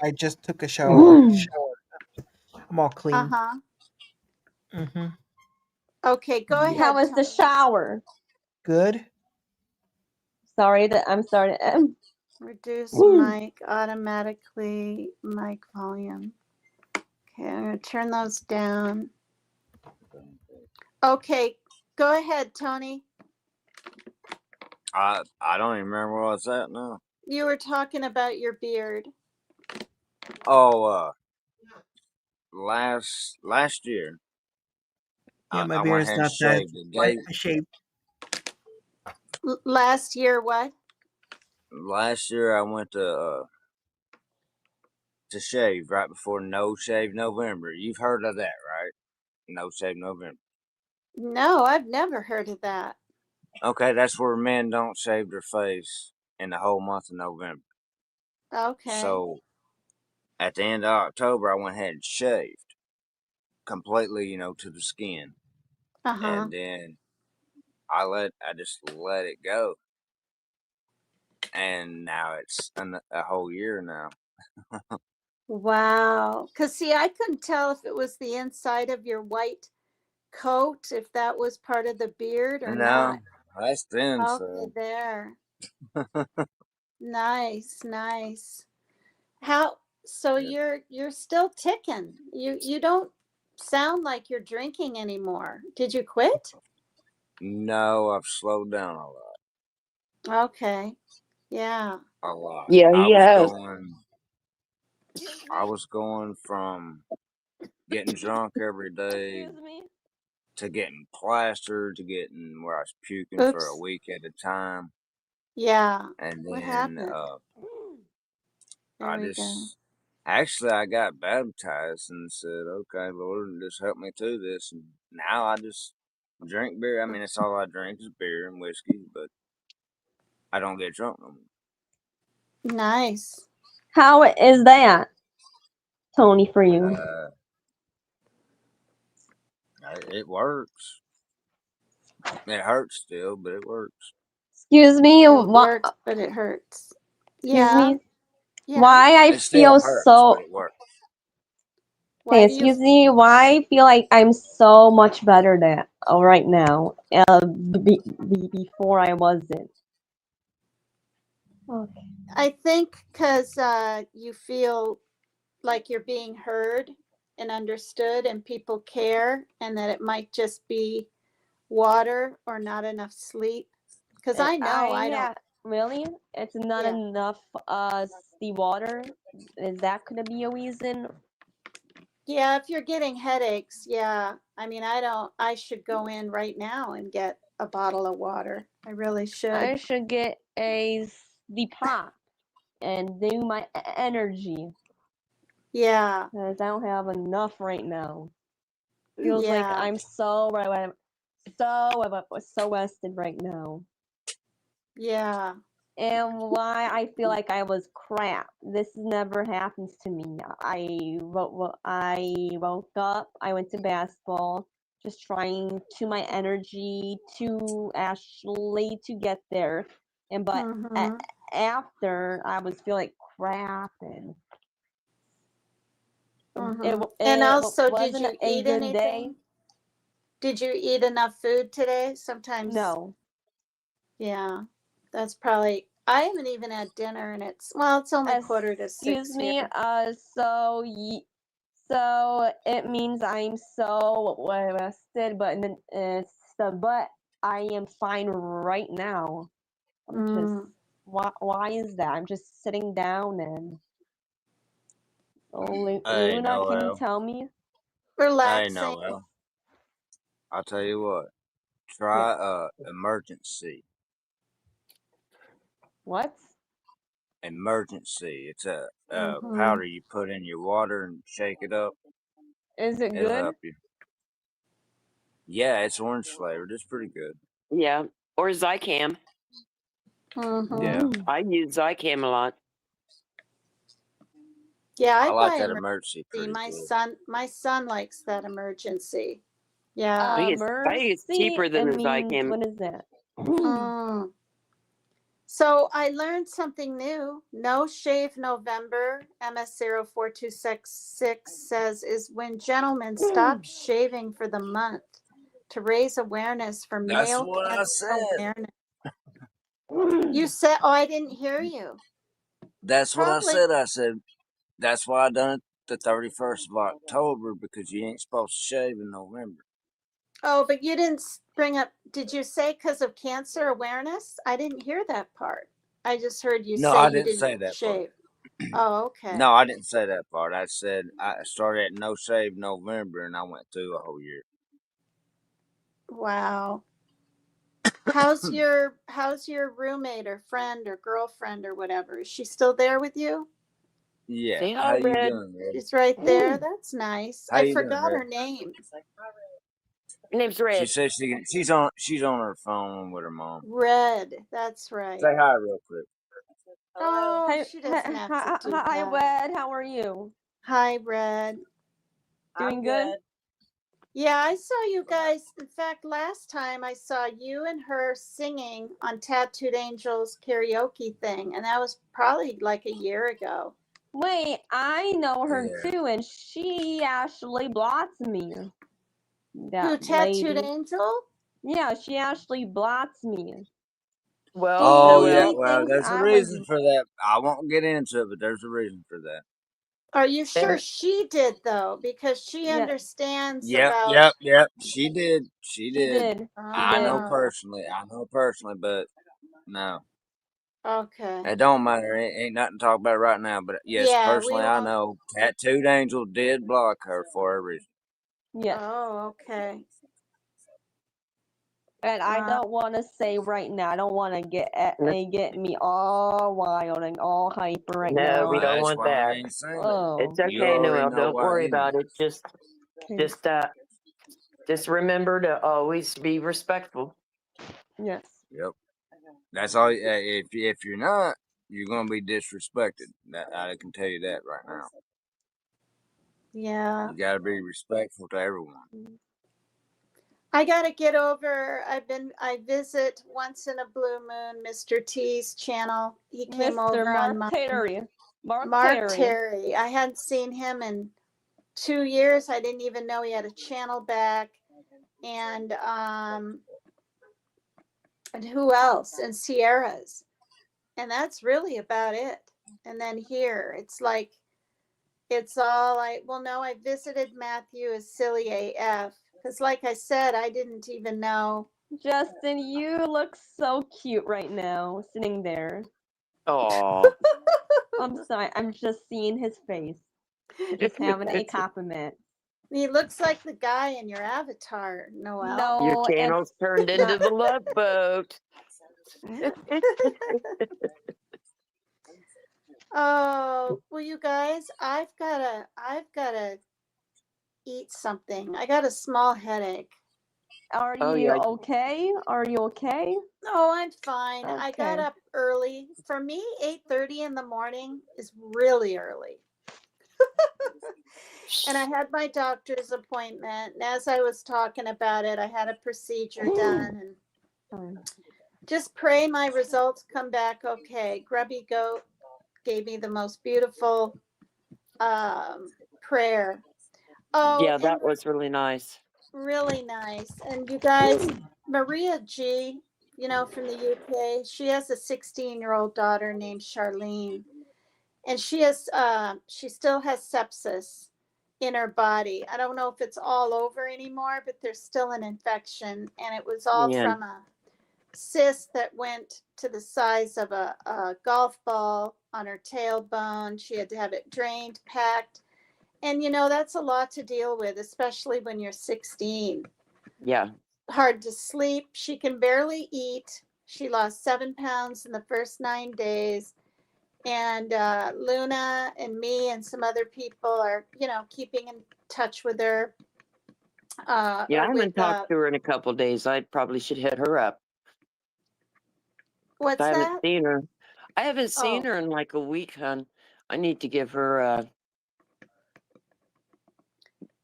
I just took a shower. Mm. I'm all clean. Uh-huh. Mm-hmm. Okay, go ahead. How was the Tony. shower? Good. I'm sorry. Reduce Mm. mic automatically, mic volume. Okay, I'm going to turn those down. Okay, go ahead, Tony. I don't even remember where I was at now. You were talking about your beard. Oh, last year. Yeah, my I beard went is ahead and not that shaved it. white. I shaved. Last year, what? Last year I went to shave right before No Shave November. You've heard of that, right? No Shave November. No, I've never heard of that. Okay, that's where men don't shave their face in the whole month of November. Okay. So at the end of October, I went ahead and shaved completely, to the skin, Uh-huh. and then I just let it go, and now it's a whole year now. Wow. Because, see, I couldn't tell if it was the inside of your white coat, if that was part of the beard or No, not. that's the Okay, inside. there. Nice. So Yeah. you're still ticking. You don't sound like you're drinking anymore. Did you quit? No, I've slowed down a lot. Okay. Yeah. A lot. Yeah, I he was has. going from getting drunk every day Excuse me. to getting plastered to getting where I was puking for a Oops. week at a time, Yeah. and What then happened? There I we go. I got baptized and said, "Okay, Lord, just help me through this." And now I just drink beer. I mean, it's all I drink is beer and whiskey, but I don't get drunk no more. Nice. How is that, Tony, for you? It works. It hurts still, but it works. Excuse me. It works, but it hurts. Excuse Yeah. me. Yeah. Why I It still feel hurts, so. but it works. Why Hey, do you excuse me. Why I feel like I'm so much better than right now. Before I wasn't. Okay. I think because you feel like you're being heard and understood and people care, and that it might just be water or not enough sleep. Because I know I don't. Really? It's not Yeah. enough the water? Is that gonna be a reason? Yeah, if you're getting headaches, yeah. I mean, I should go in right now and get a bottle of water. I really should. I should get the pop and do my energy. Yeah. Because I don't have enough right now. Feels like Yeah. I'm so rested right now. Yeah. And why I feel like I was crap. This never happens to me. I woke up, I went to basketball, just trying to my energy to Ashley to get there. But Mhm. after I was feeling crap and Mhm. And also, did wasn't you a eat good anything? day. Did you eat enough food today? Sometimes. No. Yeah. That's probably. I haven't even had dinner, and it's only 5:45 Excuse me. here. So it means I'm so rested, but I am fine right now. I'm just why is that? I'm just sitting down and Hey, Luna, can you Noel. tell me? Hey, Relaxing. Noel. I'll tell you what. Yeah. Try emergency. What? Emergency. It's a Mhm. powder you put in your water and shake it up. Is it It'll good? help you. Yeah, it's orange flavored. It's pretty good. Yeah. Or Zicam. Mhm. Yeah. I use Zicam a lot. Yeah, I like buy that emergency pretty My good. son likes that emergency. Yeah. I think it's cheaper than the Zicam. What is that? Mm. So I learned something new. No Shave November, MS0426 says, is when gentlemen stop shaving for the month to raise awareness for That's male what I cancer said. awareness. You said, oh, I didn't hear you. That's what I Probably. said. I said, that's why I done it the 31st of October because you ain't supposed to shave in November. Oh, but you didn't bring up, did you say because of cancer awareness? I didn't hear that part. I just heard you No, say I you didn't didn't say that part. shave. Oh, okay. No, I didn't say that part. I said I started at No Shave November and I went through a whole year. Wow. How's your roommate or friend or girlfriend or whatever? Is she still there with you? Yeah. Say How hi, you Red. doing, Red? She's right there. That's nice. How I you doing, forgot Red? her name. Her name's She Red. says she's on her phone with her mom. Red. That's right. Say hi real quick. Oh, Hi, she doesn't have to do hi, that. Wed. How are you? Hi, Red. Doing good? Yeah, I saw you guys. In fact, last time I saw you and her singing on Tattooed Angels karaoke thing, and that was probably like a year ago. Wait, I know her Yeah. too, and she actually blocked me. Who, That Tattooed lady. Angel? Yeah, she actually blocked me. Well, Oh She yeah, Noel, well, thinks there's a I was. reason for that. I won't get into it, but there's a reason for that. Are you sure there, she did though? Because she Yeah, understands Yep, about. She did. She she did. did. She I did. know Oh, personally, but no. okay. It don't matter. Ain't nothing to talk about right now. But yes, Yeah, we personally, I won't. know Tattooed Angel did block her for a reason. Yes. Oh, okay. And I Uh, don't want to say right now. I don't want to get me all wild and all hyper right no, now. we Well, don't that's want why I that. ain't saying it. Oh, It's You okay, already Noel. know Don't why worry anyway. about it. okay. Just remember to always be respectful. Yes. Yep. That's all. If you're not, you're gonna be disrespected. That I can tell you that right now. yeah. You gotta be respectful to everyone. I gotta get over. I visit once in a blue moon Mr. T's channel. He came Mr. over on Mark mine. Terry. Mark Mark Terry. Terry. I hadn't seen him in 2 years. I didn't even know he had a channel back. And who else? And Sierra's. And that's really about it. And then here, it's like it's all no, I visited Matthew as Silly AF. Because like I said, I didn't even know. Justin, you look so cute right now, sitting there. Oh, I'm sorry, I'm just seeing his face. Just having a compliment. He looks like the guy in your avatar, Noel. No, your channel's turned into the Love Boat. Oh, well, you guys, I've gotta eat something. I got a small headache. Are Oh, you yeah. okay? Are you okay? Oh, I'm fine. I got Okay. up early. For me, 8:30 in the morning is really early. And I had my doctor's appointment. And as I was talking about it, I had a procedure done. And just pray my results come back okay. Grubby Goat gave me the most beautiful prayer. Oh, Yeah, and that was really nice. really nice. And you guys, Maria G, from the UK, she has a 16-year-old daughter named Charlene. And she still has sepsis in her body. I don't know if it's all over anymore, but there's still an infection. And it was all Yeah. from a cyst that went to the size of a golf ball on her tailbone. She had to have it drained, packed. And, that's a lot to deal with, especially when you're 16. Yeah. Hard to sleep. She can barely eat. She lost 7 pounds in the first 9 days. And Luna and me and some other people are, keeping in touch with her. Yeah, I haven't talked to her in a couple of days. I probably should hit her up. What's I haven't that? seen her. I haven't seen Oh. her in like a week, hon. I need to give her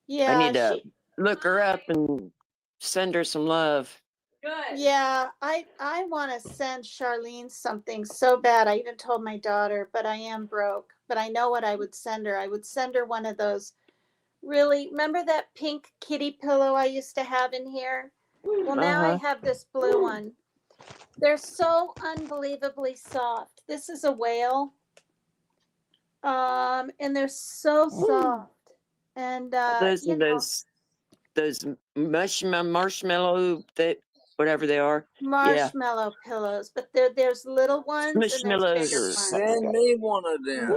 Yeah, I need to look her up and send her some love. Good. Yeah, I want to send Charlene something so bad. I even told my daughter, but I am broke. But I know what I would send her. I would send her one of those remember that pink kitty pillow I used to have in here? Well, now I have this blue one. They're so unbelievably soft. This is a whale. And they're so soft. And those marshmallow whatever they are. Marshmallow pillows, but there's little ones and there's bigger ones. Send me one of them.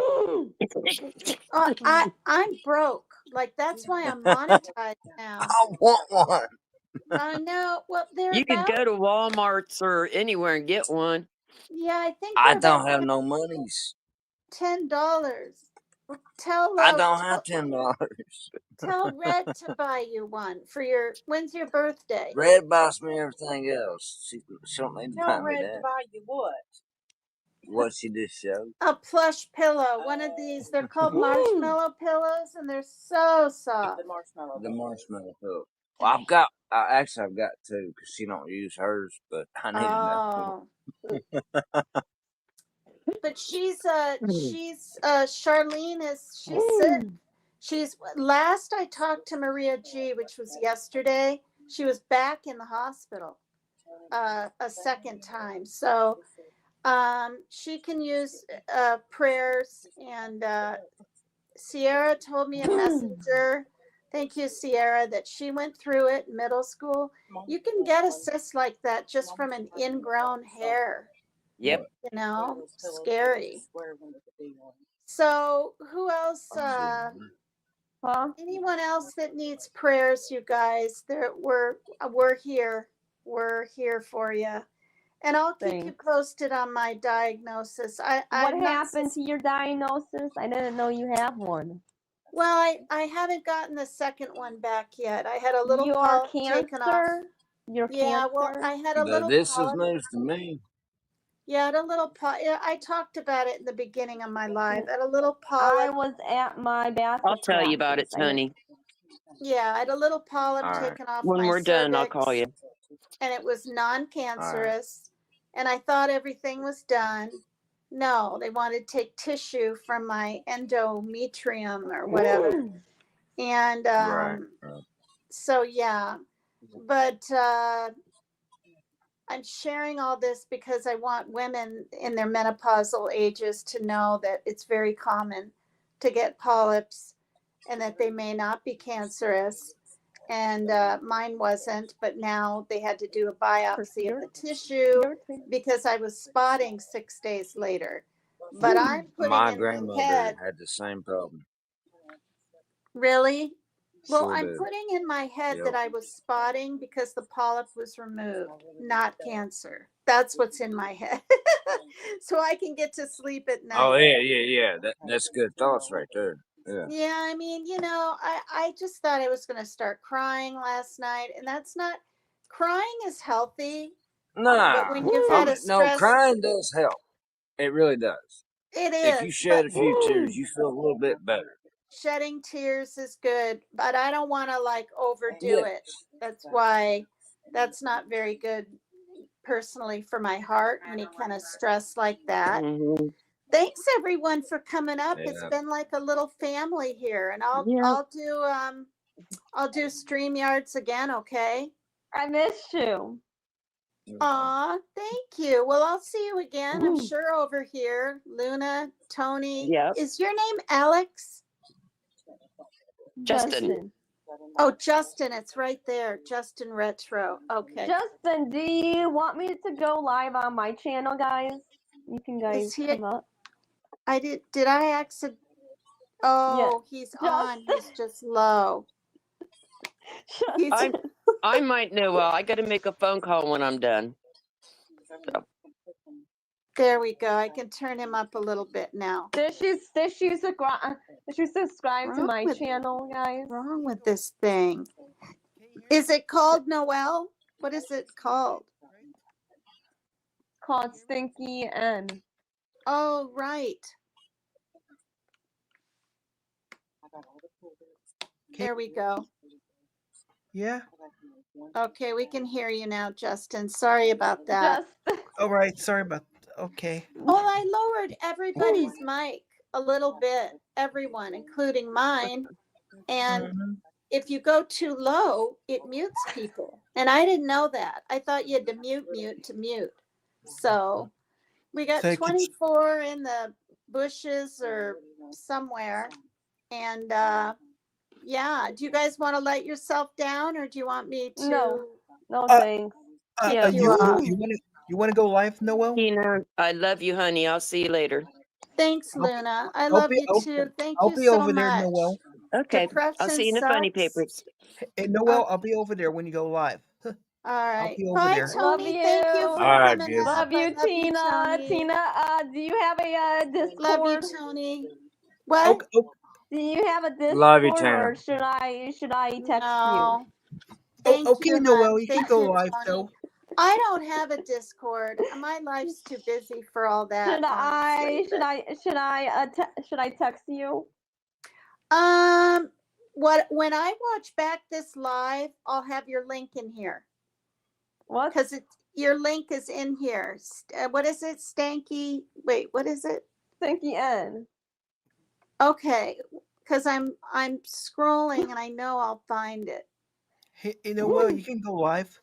I'm broke. Like that's why I'm monetized now. I want one. I know. Well, they're You could about, go to Walmart's or anywhere and get one. yeah, I think I they're about don't have no monies. $10. Tell I don't have $10. tell Red to buy you one for your. When's your birthday? Red buys me everything else. She don't need to buy Tell me Red to that. buy you what? What she just showed. A plush pillow. One of these. They're called marshmallow pillows, and they're so soft. The marshmallow. The marshmallow pillow. Well, I've got two because she don't use hers, but I need another one. Oh. But she's Charlene is she's sick. She's last I talked to Maria G, which was yesterday, she was back in the hospital a second time. So she can use prayers, and Sierra told me a messenger. Thank you, Sierra, that she went through it in middle school. You can get a cyst like that just from an ingrown hair. Yep. You know, scary. So who else? Anyone else that needs prayers, you guys? We're here. We're here for you, and I'll keep you posted on my diagnosis. What happened to your diagnosis? I didn't know you have one. Well, I haven't gotten the second one back yet. I had a little Your polyp taken off. cancer? Your Yeah, cancer? well, I had a little This is polyp. news to me. Yeah, I had a little polyp. I talked about it in the beginning of my life. I had a little I polyp. was at my bathroom. I'll tell you about it, Tony. Yeah, I had a little polyp All right. taken off When my we're done, I'll cervix, call you. and it was non-cancerous. And I thought everything was done. No, they wanted to take tissue from my endometrium or whatever. And Right. so yeah, but I'm sharing all this because I want women in their menopausal ages to know that it's very common to get polyps and that they may not be cancerous. And mine wasn't, but now they had to do a biopsy of the tissue because I was spotting 6 days later. But I'm putting My in grandmother my head. had the same problem. Really? Well, Sure I'm did. putting in my head Yep. that I was spotting because the polyp was removed, not cancer. That's what's in my head. So I can get to sleep at night. Oh yeah. That's good thoughts right there. Yeah. Yeah, I mean, I just thought I was going to start crying last night, and that's not, crying is healthy, Nah. but when you've had a No, stress, crying does help. It really does. it If you is, shed but a few tears, you feel a little bit better. shedding tears is good, but I don't want to overdo it. That's why that's not very good personally for my heart, any kind of stress like that. Mm-hmm. Thanks everyone for coming up. Yeah. It's been like a little family here, and I'll do StreamYards again, okay? I missed you. Aw, thank you. Well, I'll see you again. I'm sure over here. Luna, Tony. Yep. Is your name Alex? Justin. Oh, Justin, it's right there. Justin Retro. Okay. Justin, do you want me to go live on my channel, guys? You can guys come up. Did I accident? Oh, he's on. He's just low. I might know. I got to make a phone call when I'm done. So. There we go. I can turn him up a little bit now. Did you subscribe to my channel, guys? What's wrong with this thing? Is it called Noel? What is it called? Called Stinky N. Oh, right. There we go. Yeah. Okay, we can hear you now, Justin. Sorry about that. All right. Sorry about. Okay. Well, I lowered everybody's mic a little bit, everyone, including mine. And if you go too low, it mutes people. And I didn't know that. I thought you had to mute to mute. So we got 24 in the bushes or somewhere. And yeah, do you guys want to let yourself down, or do you want me to? No thanks. You want to go live, Noel? I love you, honey. I'll see you later. Thanks, Luna. I love you too. Thank you so much. I'll be over there, Noel. Okay. I'll Depression see you in the funny sucks. papers. Hey, Noel, I'll be over there when you go live. All right. be over Bye, there. Love Tony. Thank you you. for All right, coming good. up. Love you, I love you, Tina. Tony. Tina, do you have a Love you, Discord? Tony. What? Okay, okay, Do you have a Love you, Discord, Tina. or should I text you? No. Thank okay, you, Noel, hon. you can Thank go you, live Tony. though. I don't have a Discord. My life's too busy for all that. Should honestly, should I text you? When I watch back this live, I'll have your link in here What? because your link is in here. What is it, Stanky? Wait, what is it? Stinky N. Okay, because I'm scrolling and I know I'll find it. Hey, Noel, you can go live.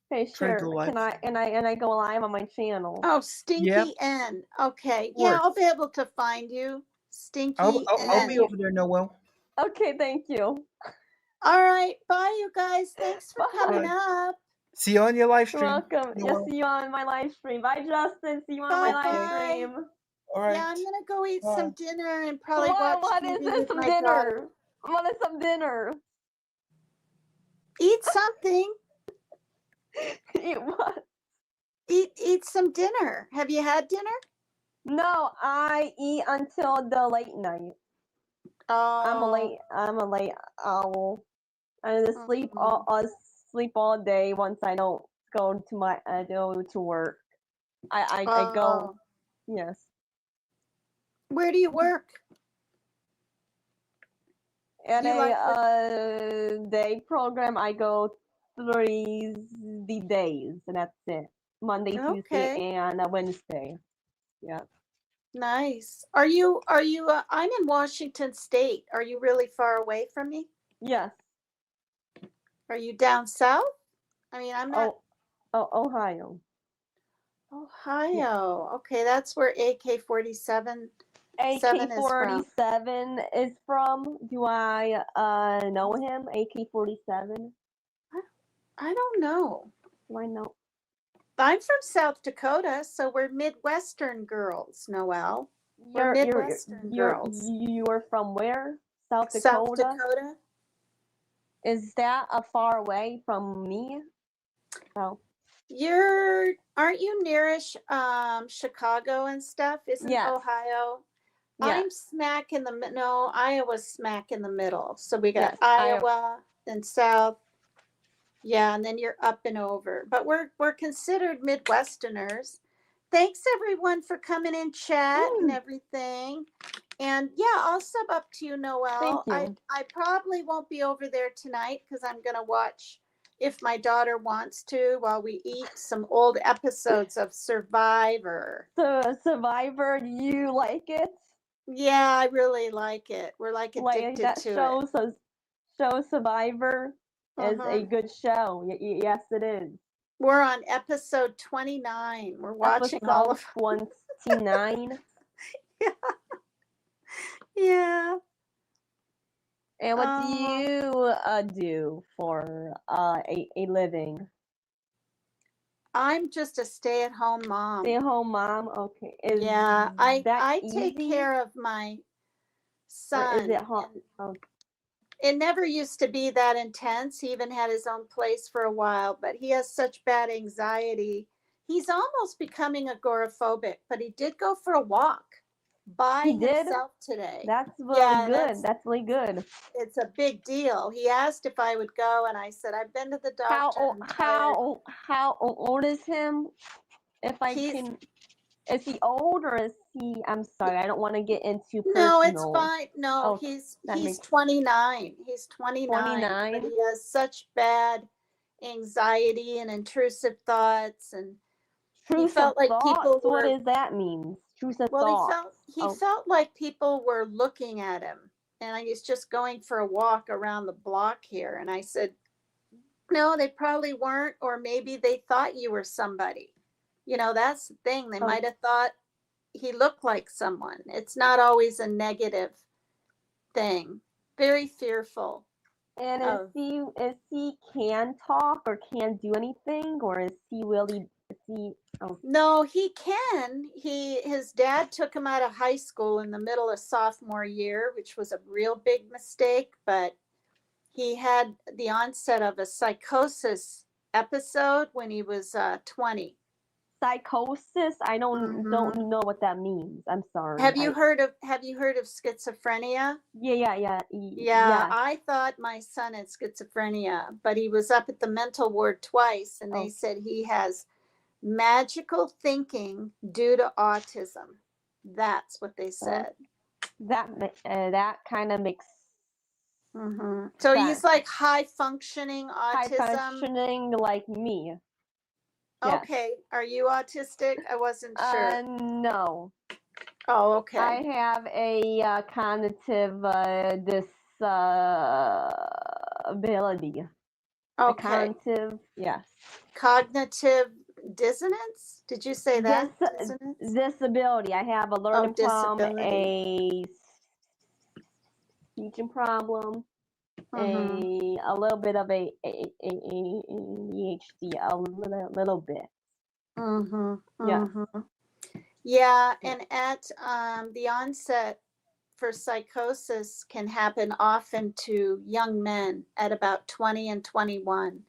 Hey, Try to sure. go live. Can I go live on my channel? Oh, Stinky Yep. N. Okay, Of yeah, I'll course. be able to find you, Stinky I'll be N. over there, Noel. Okay, thank you. All right, bye, you guys. Thanks for coming Bye. up. See you on your live You're stream. welcome. Yes, Noel. see you on my live stream. Bye, Justin. See you on my live Bye-bye. stream. All right. Yeah, I'm gonna go eat Bye. some dinner and probably watch What TV is this? with Some my daughter. dinner. What is some dinner? Eat something. Eat what? Eat some dinner. Have you had dinner? No, I eat until the late night. Oh, I'm a late owl. I just sleep all day once I don't go to work. I go, Oh. yes. Where do you work? At You a day program, I go the days, and that's it. Monday, Okay. Tuesday, and Wednesday. Yeah. Nice. Are you? I'm in Washington State. Are you really far away from me? Yes. Are you down south? I mean, I'm not. Ohio. Ohio. Okay, that's where AK-47 is from. AK-47 is from. Do I know him? AK-47. I don't know. Do I know? I'm from South Dakota, so we're Midwestern girls, Noel. We're Midwestern girls. You're from where? South South Dakota? Dakota. Is that a far away from me? No. Aren't you nearish Chicago and stuff? Isn't Yes. Ohio? Yes. I'm smack in the no, Iowa's smack in the middle. So we got Yes, Iowa and South. Yeah, and then you're up and over. But we're considered Midwesterners. Thanks everyone for coming in chat and everything. And yeah, I'll sub up to you, Noel. Thank you. I probably won't be over there tonight because I'm gonna watch, if my daughter wants to, while we eat, some old episodes of Survivor. So Survivor, do you like it? Yeah, I really like it. We're like addicted that to show, it. show Survivor is Uh-huh. a good show. Yes, it is. We're on episode 29. We're watching all of 29. Yeah. And what do you do for a living? I'm just a stay-at-home mom. Stay-at-home mom. Okay. Is Yeah, I that take easy? care of my Or son. is it hard? and It never used to be that intense. He even had his own place for a while, but he has such bad anxiety. He's almost becoming agoraphobic, but he did go for a walk by He did? himself today. That's really Yeah, good. That's really good. It's a big deal. He asked if I would go, and I said, I've been to the doctor. How old is him? If I He's- can, is he old or is he? I'm sorry, I don't want to get into personal. No, it's fine. No, Oh, he's that makes- 29. He's 29. 29? But he has such bad anxiety and intrusive thoughts, and Intrusive felt like thoughts? people What were- does that mean? Intrusive well, thoughts. he felt like people were looking at him, and I was just going for a walk around the block here, and I said, no, they probably weren't, or maybe they thought you were somebody. You know, that's the thing. They might have thought he looked like someone. It's not always a negative thing. Very fearful. And of- is he can talk or can do anything, or is he really see. Oh, No, he can. His dad took him out of high school in the middle of sophomore year, which was a real big mistake, but he had the onset of a psychosis episode when he was 20. psychosis. I don't Mhm. know what that means. I'm sorry. Have you heard of schizophrenia? Yeah. Yeah, Yes. I thought my son had schizophrenia, but he was up at the mental ward twice and they Oh. said he has magical thinking due to autism. That's what they said. That kind of makes So sense. he's like high functioning High autism. functioning like me. Yes. Okay, are you autistic? I wasn't sure. No. Oh, okay. I have a cognitive disability. Okay. Cognitive, yes. Cognitive dissonance? Did you say that? Dissonance? Disability. I have a learning problem, disability. a teaching problem, Mhm. a little bit of a ADHD, a little bit. Yes. Yeah, and at the onset for psychosis can happen often to young men at about 20 and 21.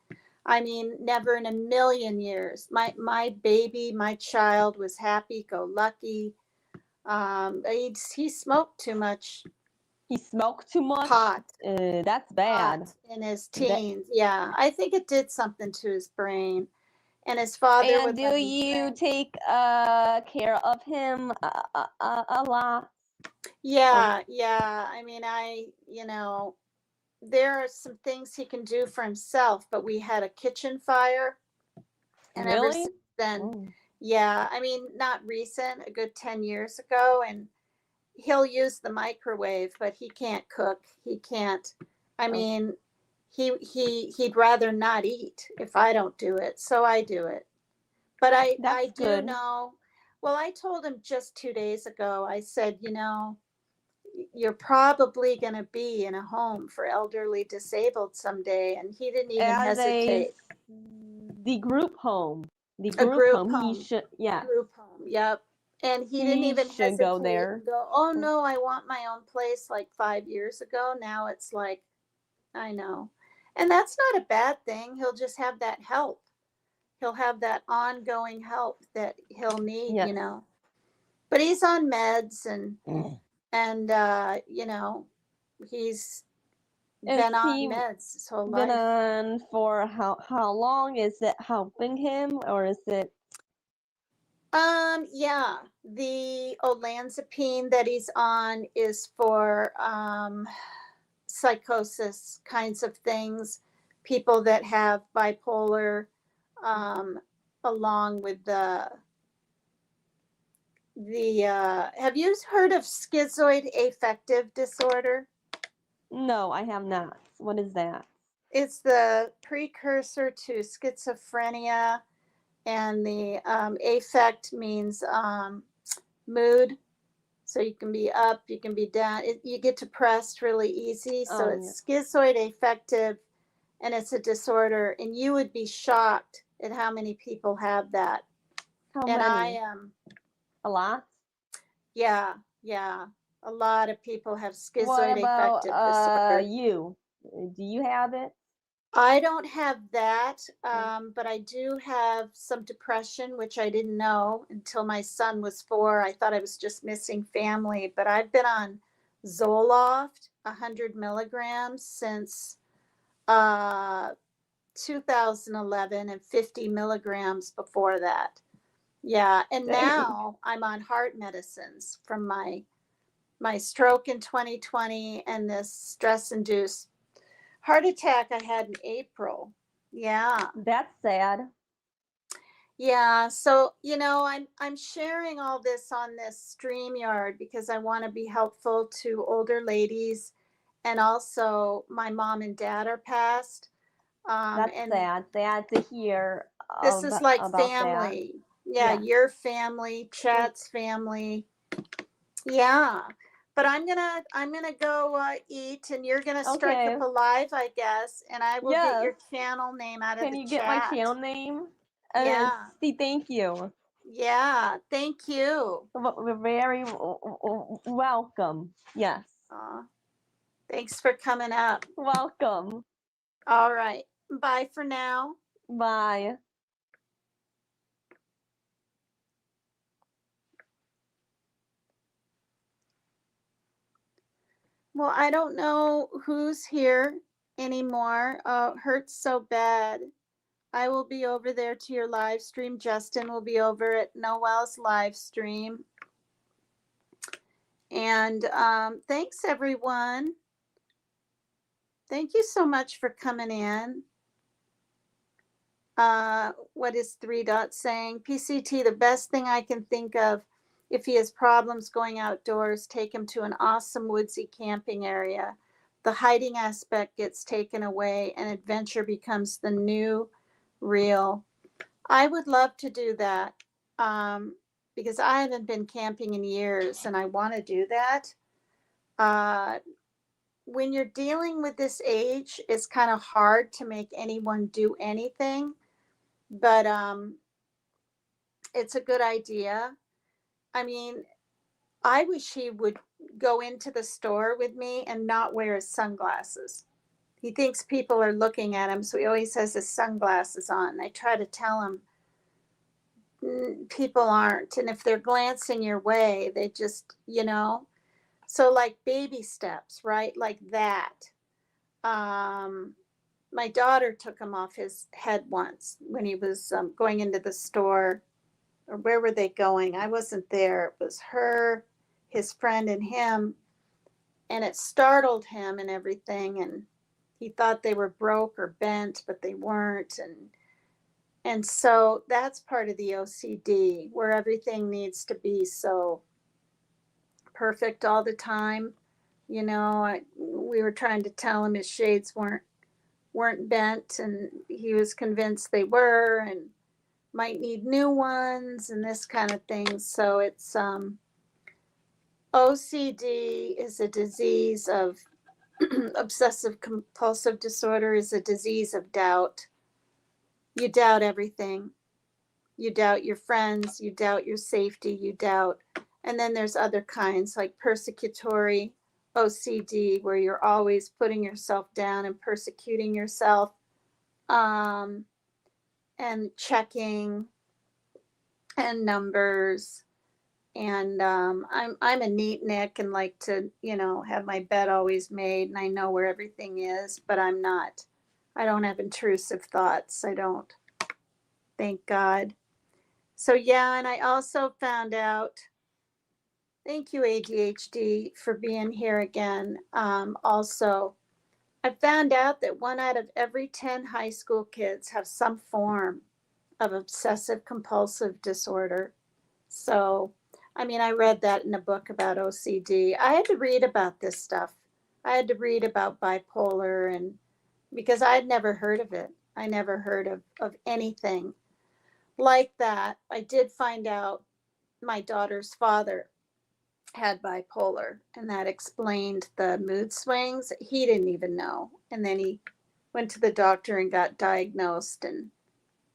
I mean, never in a million years. My baby, my child was happy go lucky. He smoked too much He smoked too much. pot. That's bad. Pot in his teens. Yeah, I think it did something to his brain. And his father. And do you take care of him a lot? Yeah. I mean, there are some things he can do for himself, but we had a kitchen fire. And really? ever since then, yeah, I mean, not recent, a good 10 years ago. And he'll use the microwave, but he can't cook. He can't, I mean, he'd rather not eat if I don't do it. So I do it. But I do good. know, well, I told him just 2 days ago, I said, you're probably going to be in a home for elderly disabled someday. And he didn't even hesitate. The group home. The A group home. home. He should, yeah. Group home, yep. And he didn't even hesitate go there. and go, oh no, I want my own place like 5 years ago. Now it's like, I know. And that's not a bad thing. He'll just have that help. He'll have that ongoing help that he'll need, Yes. But he's on meds and he's been on meds his whole life. Been on for how long? Is it helping him or is it? Yeah, the olanzapine that he's on is for psychosis kinds of things. People that have bipolar, along with the have you heard of schizoid affective disorder? No, I have not. What is that? It's the precursor to schizophrenia, and the affect means mood. So you can be up, you can be down. You get depressed really easy. So it's schizoid affective, and it's a disorder. And you would be shocked at how many people have that. How and many? I am. A lot? Yeah. A lot of people have schizoid what about, affective disorder. You? Do you have it? I don't have that, but I do have some depression, which I didn't know until my son was 4. I thought I was just missing family, but I've been on Zoloft, 100 milligrams since 2011 and 50 milligrams before that. Yeah, and now I'm on heart medicines from my stroke in 2020 and this stress-induced heart attack I had in April. Yeah. That's sad. Yeah. So, I'm sharing all this on this StreamYard because I want to be helpful to older ladies. And also my mom and dad are passed. That's sad. Sad to hear. This is like That. family. Yeah, your family, Chad's family. Yeah. But I'm gonna go eat, and you're gonna strike up a live, I guess, and I will get your channel name out of the chat. Can you get my channel name? Yeah. See, thank you. Yeah. Thank you. We're very welcome. Yes. Thanks for coming up. Welcome. All right. Bye for now. Bye. Well, I don't know who's here anymore. It hurts so bad. I will be over there to your live stream. Justin will be over at Noel's live stream. And thanks, everyone. Thank you so much for coming in. What is Three Dots saying? PCT, the best thing I can think of if he has problems going outdoors, take him to an awesome woodsy camping area. The hiding aspect gets taken away and adventure becomes the new real. I would love to do that because I haven't been camping in years and I want to do that. When you're dealing with this age, it's kind of hard to make anyone do anything, but it's a good idea. I mean, I wish he would go into the store with me and not wear his sunglasses. He thinks people are looking at him, so he always has his sunglasses on. I try to tell him people aren't, and if they're glancing your way, they just, so like baby steps, right? Like that. My daughter took him off his head once when he was going into the store. Or where were they going? I wasn't there. It was her, his friend, and him. And it startled him and everything. And he thought they were broke or bent, but they weren't. And so that's part of the OCD, where everything needs to be so perfect all the time. We were trying to tell him his shades weren't bent, and he was convinced they were, and might need new ones, and this kind of thing. So it's OCD is a disease of obsessive compulsive disorder is a disease of doubt. You doubt everything. You doubt your friends, you doubt your safety, you doubt. And then there's other kinds like persecutory OCD, where you're always putting yourself down and persecuting yourself, and checking and numbers. And I'm a neat Nick and like to, have my bed always made, and I know where everything is, but I'm not. I don't have intrusive thoughts. I don't. Thank God. So yeah, and I also found out, thank you ADHD for being here again. Also, I found out that 1 out of every 10 high school kids have some form of obsessive compulsive disorder. So, I mean, I read that in a book about OCD. I had to read about this stuff. I had to read about bipolar, and because I had never heard of it. I never heard of anything like that. I did find out my daughter's father had bipolar, and that explained the mood swings. He didn't even know. And then he went to the doctor and got diagnosed and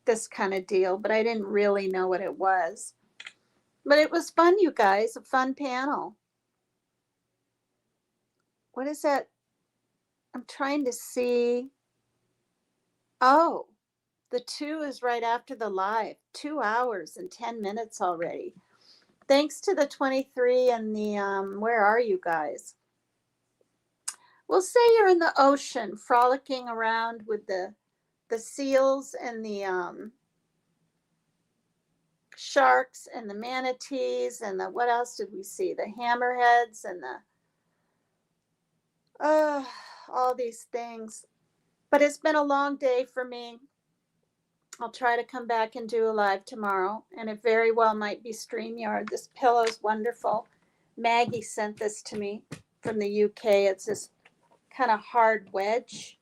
this kind of deal, but I didn't really know what it was. But it was fun, you guys, a fun panel. What is that? I'm trying to see. Oh, the 2 is right after the live. 2 hours and 10 minutes already. Thanks to the 23 and the, where are you guys? We'll say you're in the ocean, frolicking around with the seals and the sharks and the manatees and the, what else did we see? The hammerheads and the, all these things. But it's been a long day for me. I'll try to come back and do a live tomorrow, and it very well might be StreamYard. This pillow's wonderful. Maggie sent this to me from the UK. It's this kind of hard wedge.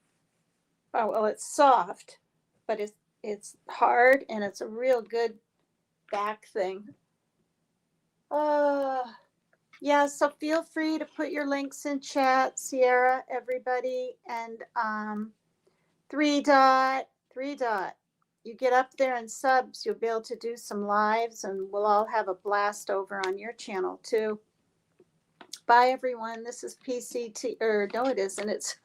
Oh, well, it's soft, but it's hard, and it's a real good back thing. Yeah, so feel free to put your links in chat, Sierra, everybody, and 3 Dot. you get up there and subs, you'll be able to do some lives, and we'll all have a blast over on your channel too. Bye, everyone. This is PCT, or no, it isn't. It's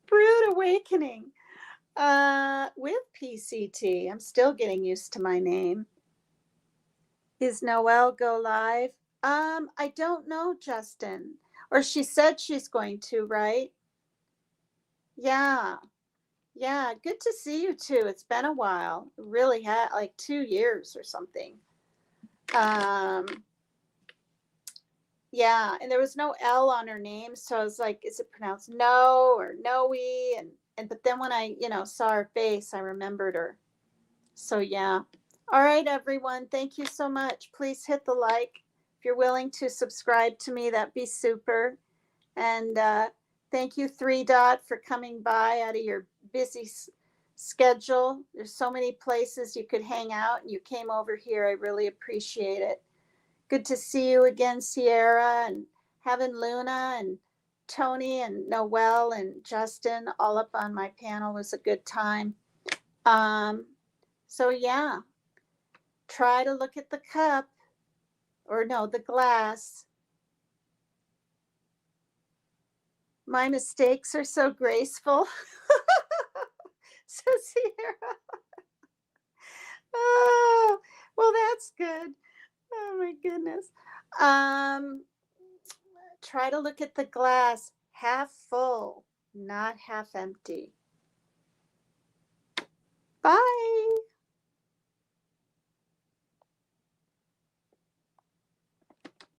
Brood Awakening with PCT. I'm still getting used to my name. Is Noelle go live? I don't know, Justin. Or she said she's going to, right? Yeah. Yeah, good to see you too. It's been a while. It really had like 2 years or something. Yeah, and there was no L on her name, so I was like, is it pronounced no or Noe? And but then when I, saw her face, I remembered her. So yeah. All right, everyone. Thank you so much. Please hit the like. If you're willing to subscribe to me, that'd be super. And thank you, 3 Dot, for coming by out of your busy schedule. There's so many places you could hang out, and you came over here. I really appreciate it. Good to see you again, Sierra, and having Luna and Tony and Noelle and Justin all up on my panel was a good time. So yeah, try to look at the cup, or no, the glass. My mistakes are so graceful. So Sierra. Oh, well, that's good. Oh my goodness. Try to look at the glass half full, not half empty. Bye.